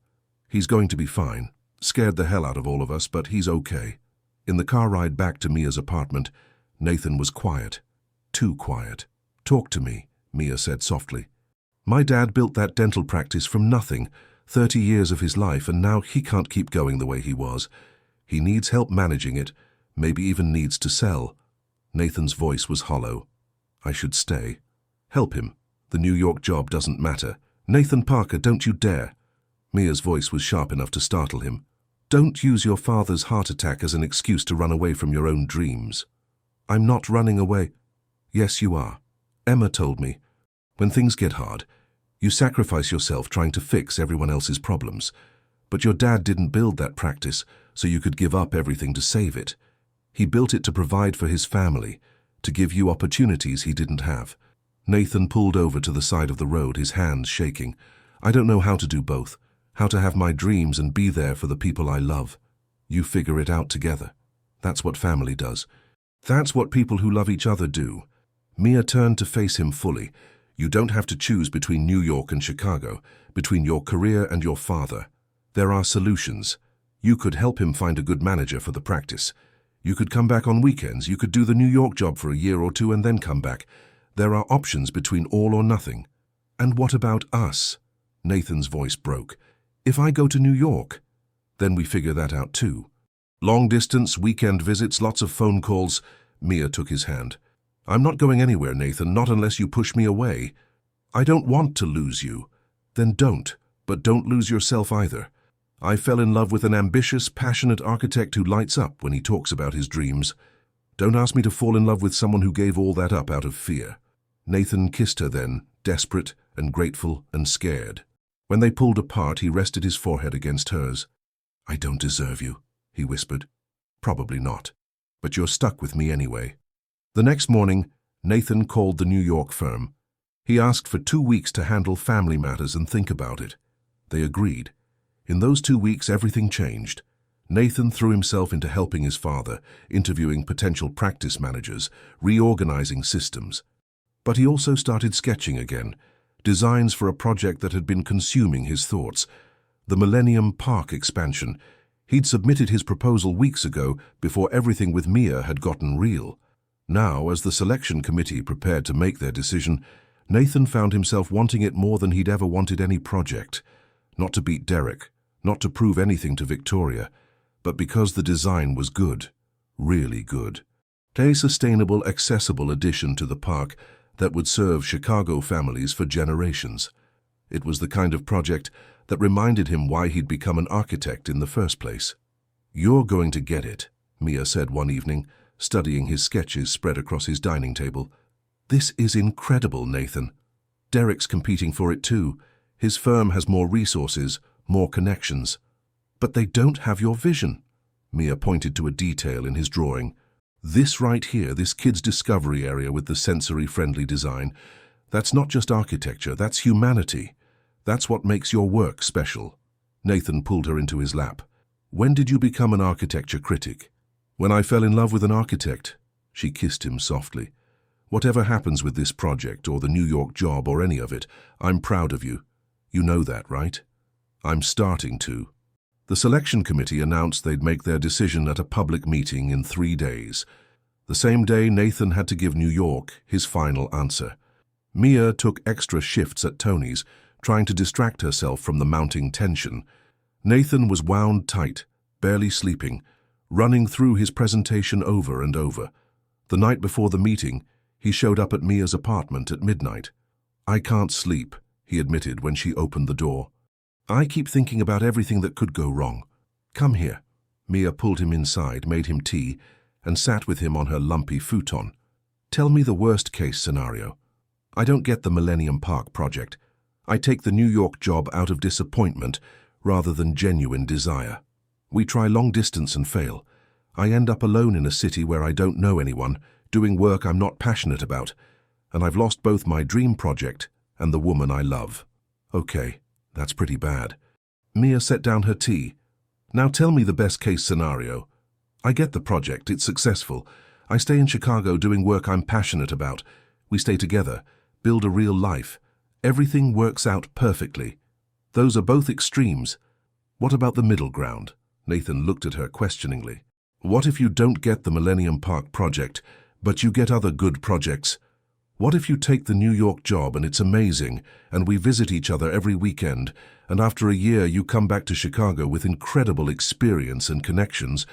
He's going to be fine. Scared the hell out of all of us, but he's okay. In the car ride back to Mia's apartment, Nathan was quiet. Too quiet. Talk to me, Mia said softly. My dad built that dental practice from nothing, 30 years of his life, and now he can't keep going the way he was. He needs help managing it, maybe even needs to sell. Nathan's voice was hollow. I should stay. Help him. The New York job doesn't matter. Nathan Parker, don't you dare. Mia's voice was sharp enough to startle him. Don't use your father's heart attack as an excuse to run away from your own dreams. I'm not running away. Yes, you are. Emma told me. When things get hard, you sacrifice yourself trying to fix everyone else's problems. But your dad didn't build that practice so you could give up everything to save it. He built it to provide for his family, to give you opportunities he didn't have. Nathan pulled over to the side of the road, his hands shaking. I don't know how to do both, how to have my dreams and be there for the people I love. You figure it out together. That's what family does. That's what people who love each other do. Mia turned to face him fully. You don't have to choose between New York and Chicago, between your career and your father. There are solutions. You could help him find a good manager for the practice. You could come back on weekends. You could do the New York job for a year or two and then come back. There are options between all or nothing. And what about us? Nathan's voice broke. If I go to New York, then we figure that out too. Long distance, weekend visits, lots of phone calls. Mia took his hand. I'm not going anywhere, Nathan, not unless you push me away. I don't want to lose you. Then don't, but don't lose yourself either. I fell in love with an ambitious, passionate architect who lights up when he talks about his dreams. Don't ask me to fall in love with someone who gave all that up out of fear. Nathan kissed her then, desperate and grateful and scared. When they pulled apart, he rested his forehead against hers. I don't deserve you, he whispered. Probably not, but you're stuck with me anyway. The next morning, Nathan called the New York firm. He asked for 2 weeks to handle family matters and think about it. They agreed. In those 2 weeks, everything changed. Nathan threw himself into helping his father, interviewing potential practice managers, reorganizing systems. But he also started sketching again, designs for a project that had been consuming his thoughts. The Millennium Park expansion. He'd submitted his proposal weeks ago, before everything with Mia had gotten real. Now, as the selection committee prepared to make their decision, Nathan found himself wanting it more than he'd ever wanted any project. Not to beat Derek, not to prove anything to Victoria, but because the design was good, really good. A sustainable, accessible addition to the park that would serve Chicago families for generations. It was the kind of project that reminded him why he'd become an architect in the first place. You're going to get it, Mia said one evening, studying his sketches spread across his dining table. This is incredible, Nathan. Derek's competing for it too. His firm has more resources, more connections. But they don't have your vision. Mia pointed to a detail in his drawing. This right here, this kid's discovery area with the sensory-friendly design, that's not just architecture, that's humanity. That's what makes your work special. Nathan pulled her into his lap. When did you become an architecture critic? When I fell in love with an architect. She kissed him softly. Whatever happens with this project or the New York job or any of it, I'm proud of you. You know that, right? I'm starting to. The selection committee announced they'd make their decision at a public meeting in 3 days. The same day, Nathan had to give New York his final answer. Mia took extra shifts at Tony's, trying to distract herself from the mounting tension. Nathan was wound tight, barely sleeping, running through his presentation over and over. The night before the meeting, He showed up at Mia's apartment at midnight. "I can't sleep," he admitted when she opened the door. "I keep thinking about everything that could go wrong. Come here." Mia pulled him inside, made him tea, and sat with him on her lumpy futon. "Tell me the worst-case scenario. I don't get the Millennium Park project. I take the New York job out of disappointment rather than genuine desire. We try long distance and fail. I end up alone in a city where I don't know anyone, doing work I'm not passionate about, and I've lost both my dream project and the woman I love." "Okay, that's pretty bad." Mia set down her tea. "Now tell me the best-case scenario. I get the project, it's successful. I stay in Chicago doing work I'm passionate about. We stay together, build a real life. Everything works out perfectly. Those are both extremes. What about the middle ground?" Nathan looked at her questioningly. "What if you don't get the Millennium Park project, but you get other good projects? What if you take the New York job and it's amazing, and we visit each other every weekend, and after a year you come back to Chicago with incredible experience and connections?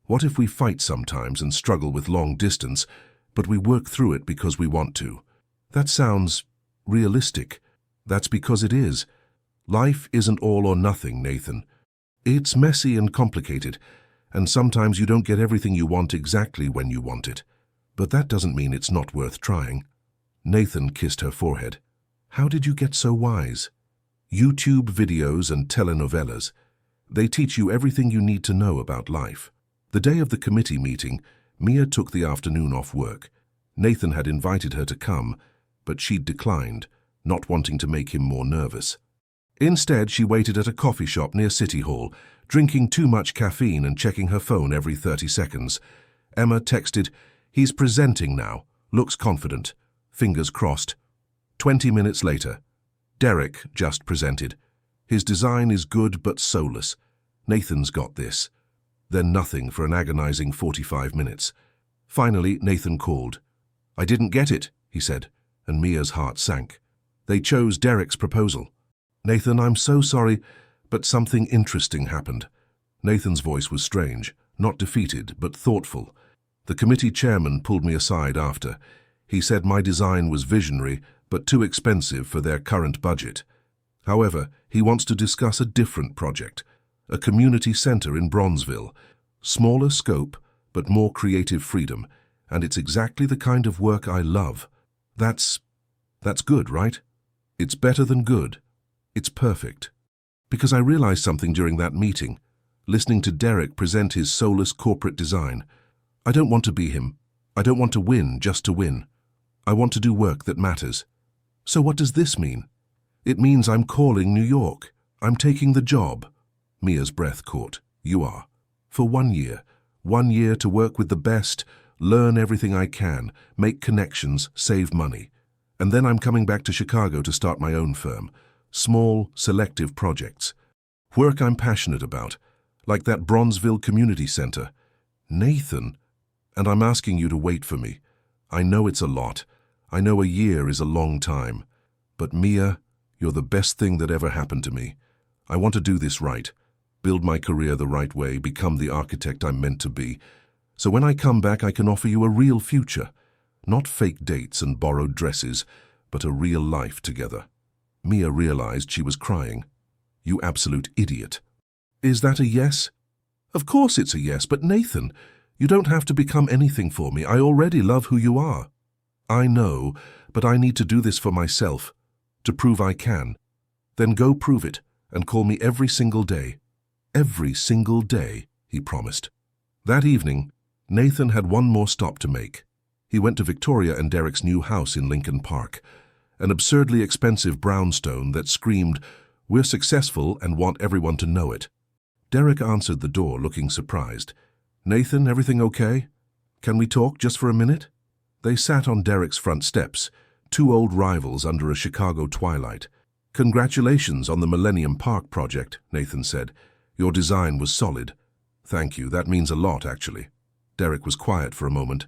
What if we fight sometimes and struggle with long distance, but we work through it because we want to?" "That sounds realistic." "That's because it is. Life isn't all or nothing, Nathan. It's messy and complicated, and sometimes you don't get everything you want exactly when you want it. But that doesn't mean it's not worth trying." Nathan kissed her forehead. "How did you get so wise?" "YouTube videos and telenovelas. They teach you everything you need to know about life." The day of the committee meeting, Mia took the afternoon off work. Nathan had invited her to come, but she'd declined, not wanting to make him more nervous. Instead, she waited at a coffee shop near City Hall, drinking too much caffeine and checking her phone every 30 seconds. Emma texted, "He's presenting now. Looks confident. Fingers crossed." 20 minutes later, Derek just presented. His design is good but soulless. Nathan's got this. Then nothing for an agonizing 45 minutes. Finally, Nathan called. "I didn't get it," he said, and Mia's heart sank. They chose Derek's proposal. "Nathan, I'm so sorry, but something interesting happened." Nathan's voice was strange, not defeated, but thoughtful. "The committee chairman pulled me aside after. He said my design was visionary, but too expensive for their current budget. However, he wants to discuss a different project, a community center in Bronzeville. Smaller scope, but more creative freedom, and it's exactly the kind of work I love." That's good, right? It's better than good. It's perfect. Because I realized something during that meeting, listening to Derek present his soulless corporate design. I don't want to be him. I don't want to win just to win. I want to do work that matters. So what does this mean? It means I'm calling New York. I'm taking the job. Mia's breath caught. "You are. For 1 year. 1 year to work with the best, learn everything I can, make connections, save money. And then I'm coming back to Chicago to start my own firm. Small, selective projects. Work I'm passionate about, like that Bronzeville Community Center." "Nathan, and I'm asking you to wait for me. I know it's a lot. I know a year is a long time. But Mia, you're the best thing that ever happened to me. I want to do this right, build my career the right way, become the architect I'm meant to be. So when I come back, I can offer you a real future. Not fake dates and borrowed dresses, but a real life together." Mia realized she was crying. "You absolute idiot." "Is that a yes?" "Of course it's a yes, but Nathan, you don't have to become anything for me. I already love who you are." "I know, but I need to do this for myself, to prove I can." "Then go prove it, and call me every single day." "Every single day," he promised. That evening, Nathan had one more stop to make. He went to Victoria and Derek's new house in Lincoln Park, an absurdly expensive brownstone that screamed, "We're successful and want everyone to know it." Derek answered the door looking surprised. "Nathan, everything okay? Can we talk just for a minute?" They sat on Derek's front steps, two old rivals under a Chicago twilight. "Congratulations on the Millennium Park project," Nathan said. "Your design was solid." "Thank you, that means a lot, actually." Derek was quiet for a moment.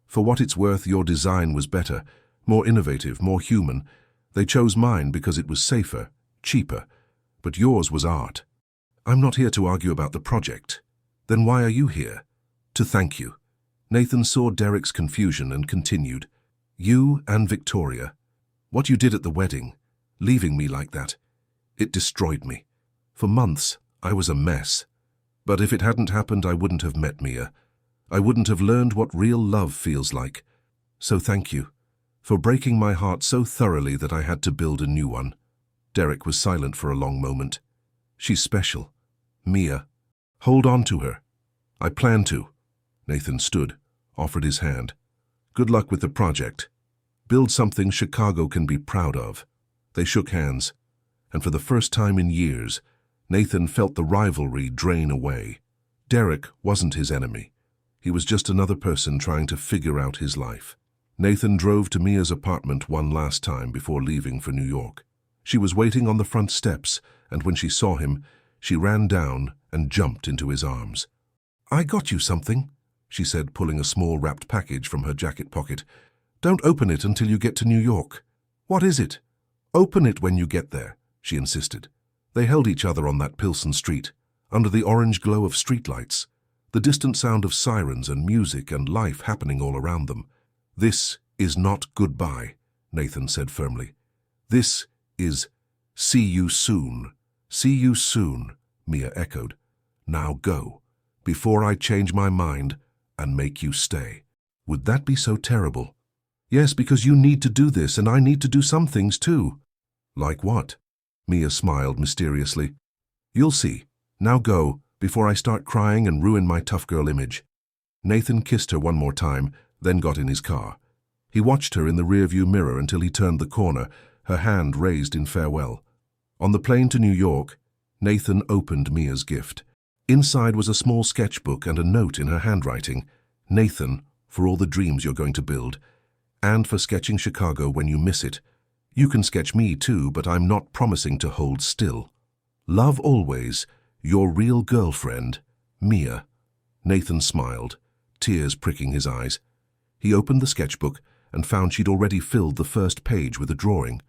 "For what it's worth, your design was better, more innovative, more human. They chose mine because it was safer, cheaper, but yours was art." "I'm not here to argue about the project." "Then why are you here?" "To thank you." Nathan saw Derek's confusion and continued. You and Victoria. What you did at the wedding, leaving me like that, it destroyed me. For months, I was a mess. But if it hadn't happened, I wouldn't have met Mia. I wouldn't have learned what real love feels like. So thank you for breaking my heart so thoroughly that I had to build a new one. Derek was silent for a long moment. She's special. Mia. Hold on to her. I plan to. Nathan stood, offered his hand. Good luck with the project. Build something Chicago can be proud of. They shook hands, and for the first time in years, Nathan felt the rivalry drain away. Derek wasn't his enemy. He was just another person trying to figure out his life. Nathan drove to Mia's apartment one last time before leaving for New York. She was waiting on the front steps, and when she saw him, she ran down and jumped into his arms. "I got you something," she said, pulling a small wrapped package from her jacket pocket. "Don't open it until you get to New York." "What is it?" "Open it when you get there," she insisted. They held each other on that Pilsen street, under the orange glow of streetlights, the distant sound of sirens and music and life happening all around them. "This is not goodbye," Nathan said firmly. "This is see you soon." "See you soon," Mia echoed. "Now go, before I change my mind and make you stay." Would that be so terrible? "Yes, because you need to do this and I need to do some things too." "Like what?" Mia smiled mysteriously. "You'll see. Now go, before I start crying and ruin my tough girl image." Nathan kissed her one more time, then got in his car. He watched her in the rearview mirror until he turned the corner, her hand raised in farewell. On the plane to New York, Nathan opened Mia's gift. Inside was a small sketchbook and a note in her handwriting. "Nathan, for all the dreams you're going to build, and for sketching Chicago when you miss it. You can sketch me too, but I'm not promising to hold still. Love always, your real girlfriend, Mia." Nathan smiled, tears pricking his eyes. He opened the sketchbook and found she'd already filled the first page with a drawing.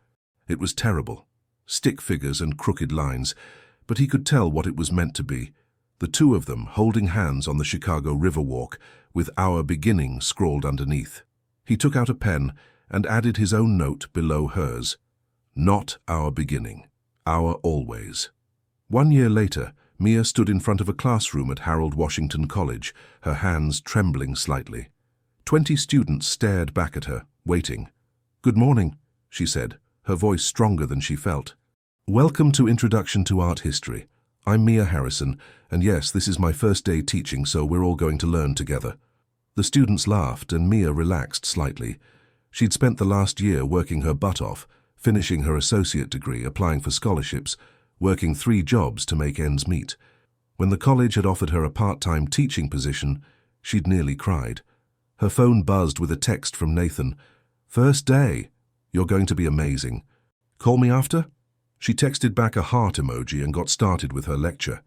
It was terrible, stick figures and crooked lines, but he could tell what it was meant to be. The two of them holding hands on the Chicago Riverwalk, with "Our Beginning" scrawled underneath. He took out a pen and added his own note below hers. "Not our beginning, our always." 1 year later, Mia stood in front of a classroom at Harold Washington College, her hands trembling slightly. 20 students stared back at her, waiting. "Good morning," she said, her voice stronger than she felt. "Welcome to Introduction to Art History. I'm Mia Harrison, and yes, this is my first day teaching, so we're all going to learn together." The students laughed, and Mia relaxed slightly. She'd spent the last year working her butt off, finishing her associate degree, applying for scholarships, working 3 jobs to make ends meet. When the college had offered her a part-time teaching position, she'd nearly cried. Her phone buzzed with a text from Nathan. "First day. You're going to be amazing. Call me after?" She texted back a heart emoji and got started with her lecture.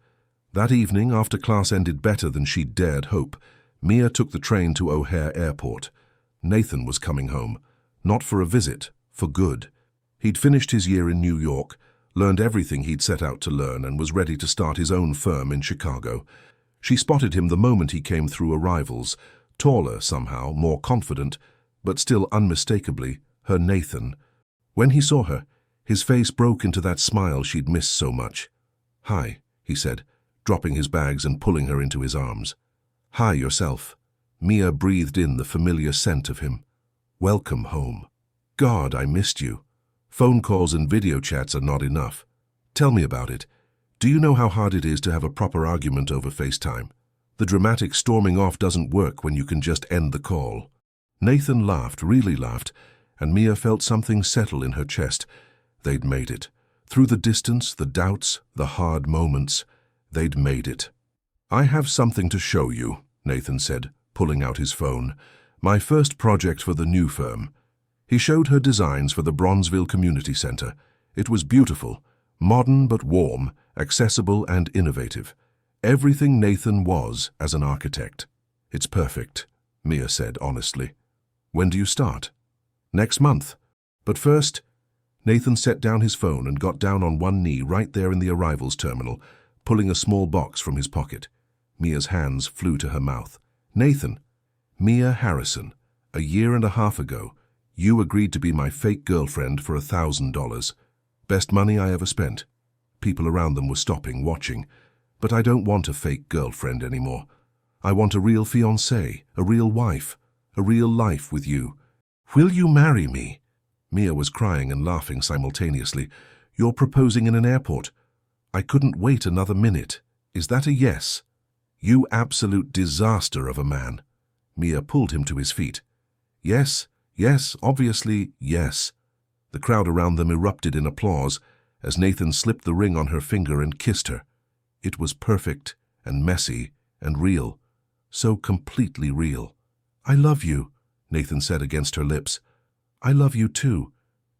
That evening, after class ended better than she'd dared hope, Mia took the train to O'Hare Airport. Nathan was coming home, not for a visit, for good. He'd finished his year in New York, learned everything he'd set out to learn, and was ready to start his own firm in Chicago. She spotted him the moment he came through arrivals, taller somehow, more confident, but still unmistakably her Nathan. When he saw her, his face broke into that smile she'd missed so much. "Hi," he said, dropping his bags and pulling her into his arms. "Hi yourself." Mia breathed in the familiar scent of him. "Welcome home." "God, I missed you. Phone calls and video chats are not enough. Tell me about it. Do you know how hard it is to have a proper argument over FaceTime? The dramatic storming off doesn't work when you can just end the call." Nathan laughed, really laughed, and Mia felt something settle in her chest. They'd made it. Through the distance, the doubts, the hard moments, they'd made it. "I have something to show you," Nathan said, pulling out his phone. "My first project for the new firm." He showed her designs for the Bronzeville Community Center. It was beautiful, modern but warm, accessible and innovative. Everything Nathan was as an architect. "It's perfect," Mia said honestly. "When do you start?" "Next month. But first..." Nathan set down his phone and got down on one knee right there in the arrivals terminal, pulling a small box from his pocket. Mia's hands flew to her mouth. "Nathan, Mia Harrison, a year and a half ago, You agreed to be my fake girlfriend for $1,000. Best money I ever spent. People around them were stopping, watching. But I don't want a fake girlfriend anymore. I want a real fiancée, a real wife, a real life with you. Will you marry me? Mia was crying and laughing simultaneously. You're proposing in an airport. I couldn't wait another minute. Is that a yes? You absolute disaster of a man. Mia pulled him to his feet. Yes, yes, obviously, yes. The crowd around them erupted in applause as Nathan slipped the ring on her finger and kissed her. It was perfect and messy and real, so completely real. I love you, Nathan said against her lips. I love you too,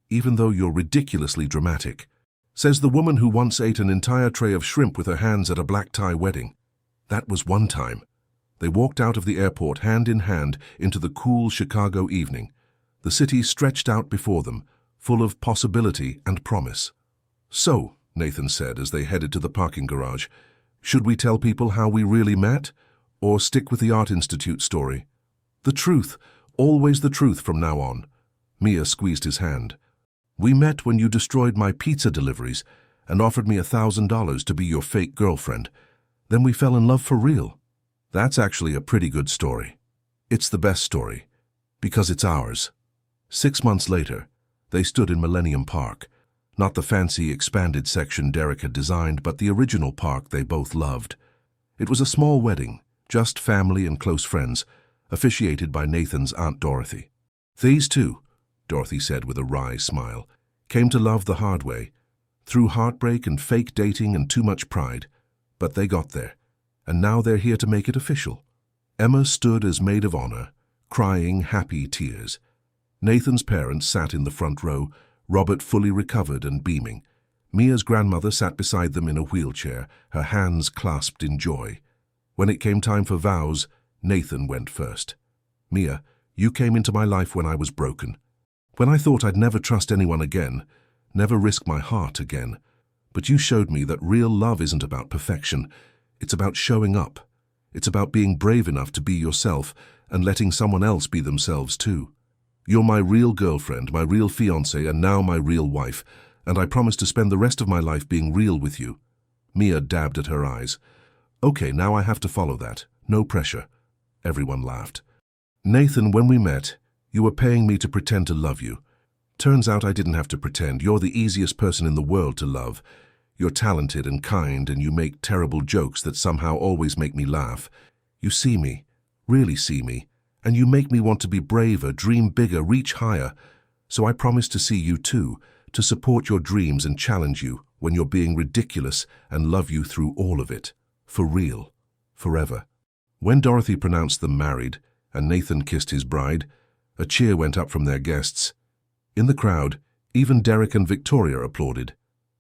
even though you're ridiculously dramatic, says the woman who once ate an entire tray of shrimp with her hands at a black tie wedding. That was one time. They walked out of the airport hand in hand into the cool Chicago evening. The city stretched out before them, full of possibility and promise. So, Nathan said as they headed to the parking garage, should we tell people how we really met, or stick with the Art Institute story? The truth, always the truth from now on. Mia squeezed his hand. We met when you destroyed my pizza deliveries and offered me $1,000 to be your fake girlfriend. Then we fell in love for real. That's actually a pretty good story. It's the best story, because it's ours. 6 months later, they stood in Millennium Park, not the fancy expanded section Derek had designed, but the original park they both loved. It was a small wedding, just family and close friends, officiated by Nathan's Aunt Dorothy. These two, Dorothy said with a wry smile, came to love the hard way, through heartbreak and fake dating and too much pride. But they got there, and now they're here to make it official. Emma stood as maid of honor, crying happy tears. Nathan's parents sat in the front row, Robert fully recovered and beaming. Mia's grandmother sat beside them in a wheelchair, her hands clasped in joy. When it came time for vows, Nathan went first. Mia, you came into my life when I was broken. When I thought I'd never trust anyone again, never risk my heart again. But you showed me that real love isn't about perfection. It's about showing up. It's about being brave enough to be yourself and letting someone else be themselves too. You're my real girlfriend, my real fiancée, and now my real wife, and I promise to spend the rest of my life being real with you. Mia dabbed at her eyes. Okay, now I have to follow that. No pressure. Everyone laughed. Nathan, when we met, you were paying me to pretend to love you. Turns out I didn't have to pretend. You're the easiest person in the world to love. You're talented and kind, and you make terrible jokes that somehow always make me laugh. You see me, really see me, and you make me want to be braver, dream bigger, reach higher. So I promise to see you too, to support your dreams and challenge you when you're being ridiculous and love you through all of it. For real. Forever. When Dorothy pronounced them married and Nathan kissed his bride, a cheer went up from their guests. In the crowd, even Derek and Victoria applauded.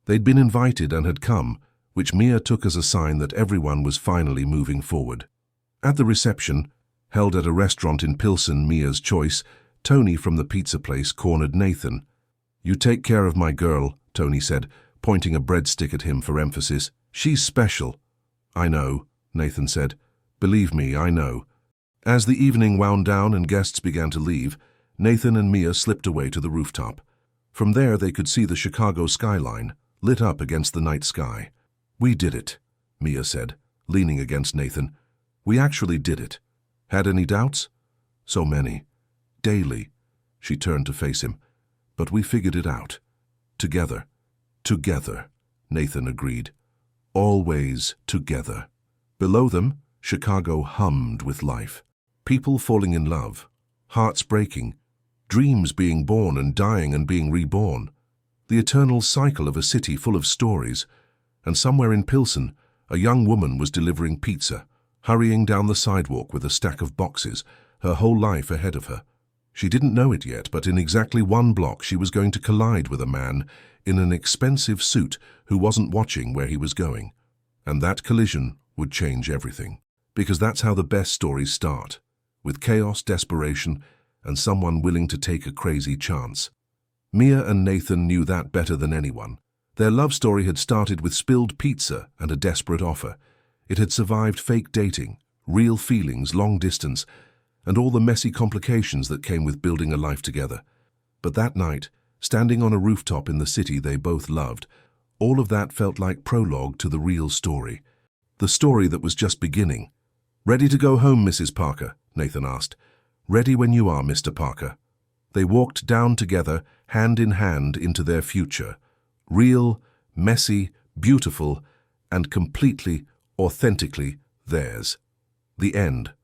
They'd been invited and had come, which Mia took as a sign that everyone was finally moving forward. At the reception, held at a restaurant in Pilsen, Mia's choice, Tony from the pizza place cornered Nathan. You take care of my girl, Tony said, pointing a breadstick at him for emphasis. She's special. I know, Nathan said. Believe me, I know. As the evening wound down and guests began to leave, Nathan and Mia slipped away to the rooftop. From there they could see the Chicago skyline, lit up against the night sky. We did it, Mia said, leaning against Nathan. We actually did it. Had any doubts? So many. Daily. She turned to face him. But we figured it out. Together. Together, Nathan agreed. Always together. Below them, Chicago hummed with life. People falling in love. Hearts breaking. Dreams being born and dying and being reborn. The eternal cycle of a city full of stories. And somewhere in Pilsen, a young woman was delivering pizza, hurrying down the sidewalk with a stack of boxes, her whole life ahead of her. She didn't know it yet, but in exactly 1 block she was going to collide with a man in an expensive suit who wasn't watching where he was going. And that collision would change everything. Because that's how the best stories start, with chaos, desperation, and someone willing to take a crazy chance. Mia and Nathan knew that better than anyone. Their love story had started with spilled pizza and a desperate offer. It had survived fake dating, real feelings, long distance, and all the messy complications that came with building a life together. But that night, standing on a rooftop in the city they both loved, all of that felt like prologue to the real story. The story that was just beginning. "Ready to go home, Mrs. Parker?" Nathan asked. "Ready when you are, Mr. Parker." They walked down together, hand in hand, into their future. Real, messy, beautiful, and completely, authentically theirs. The end.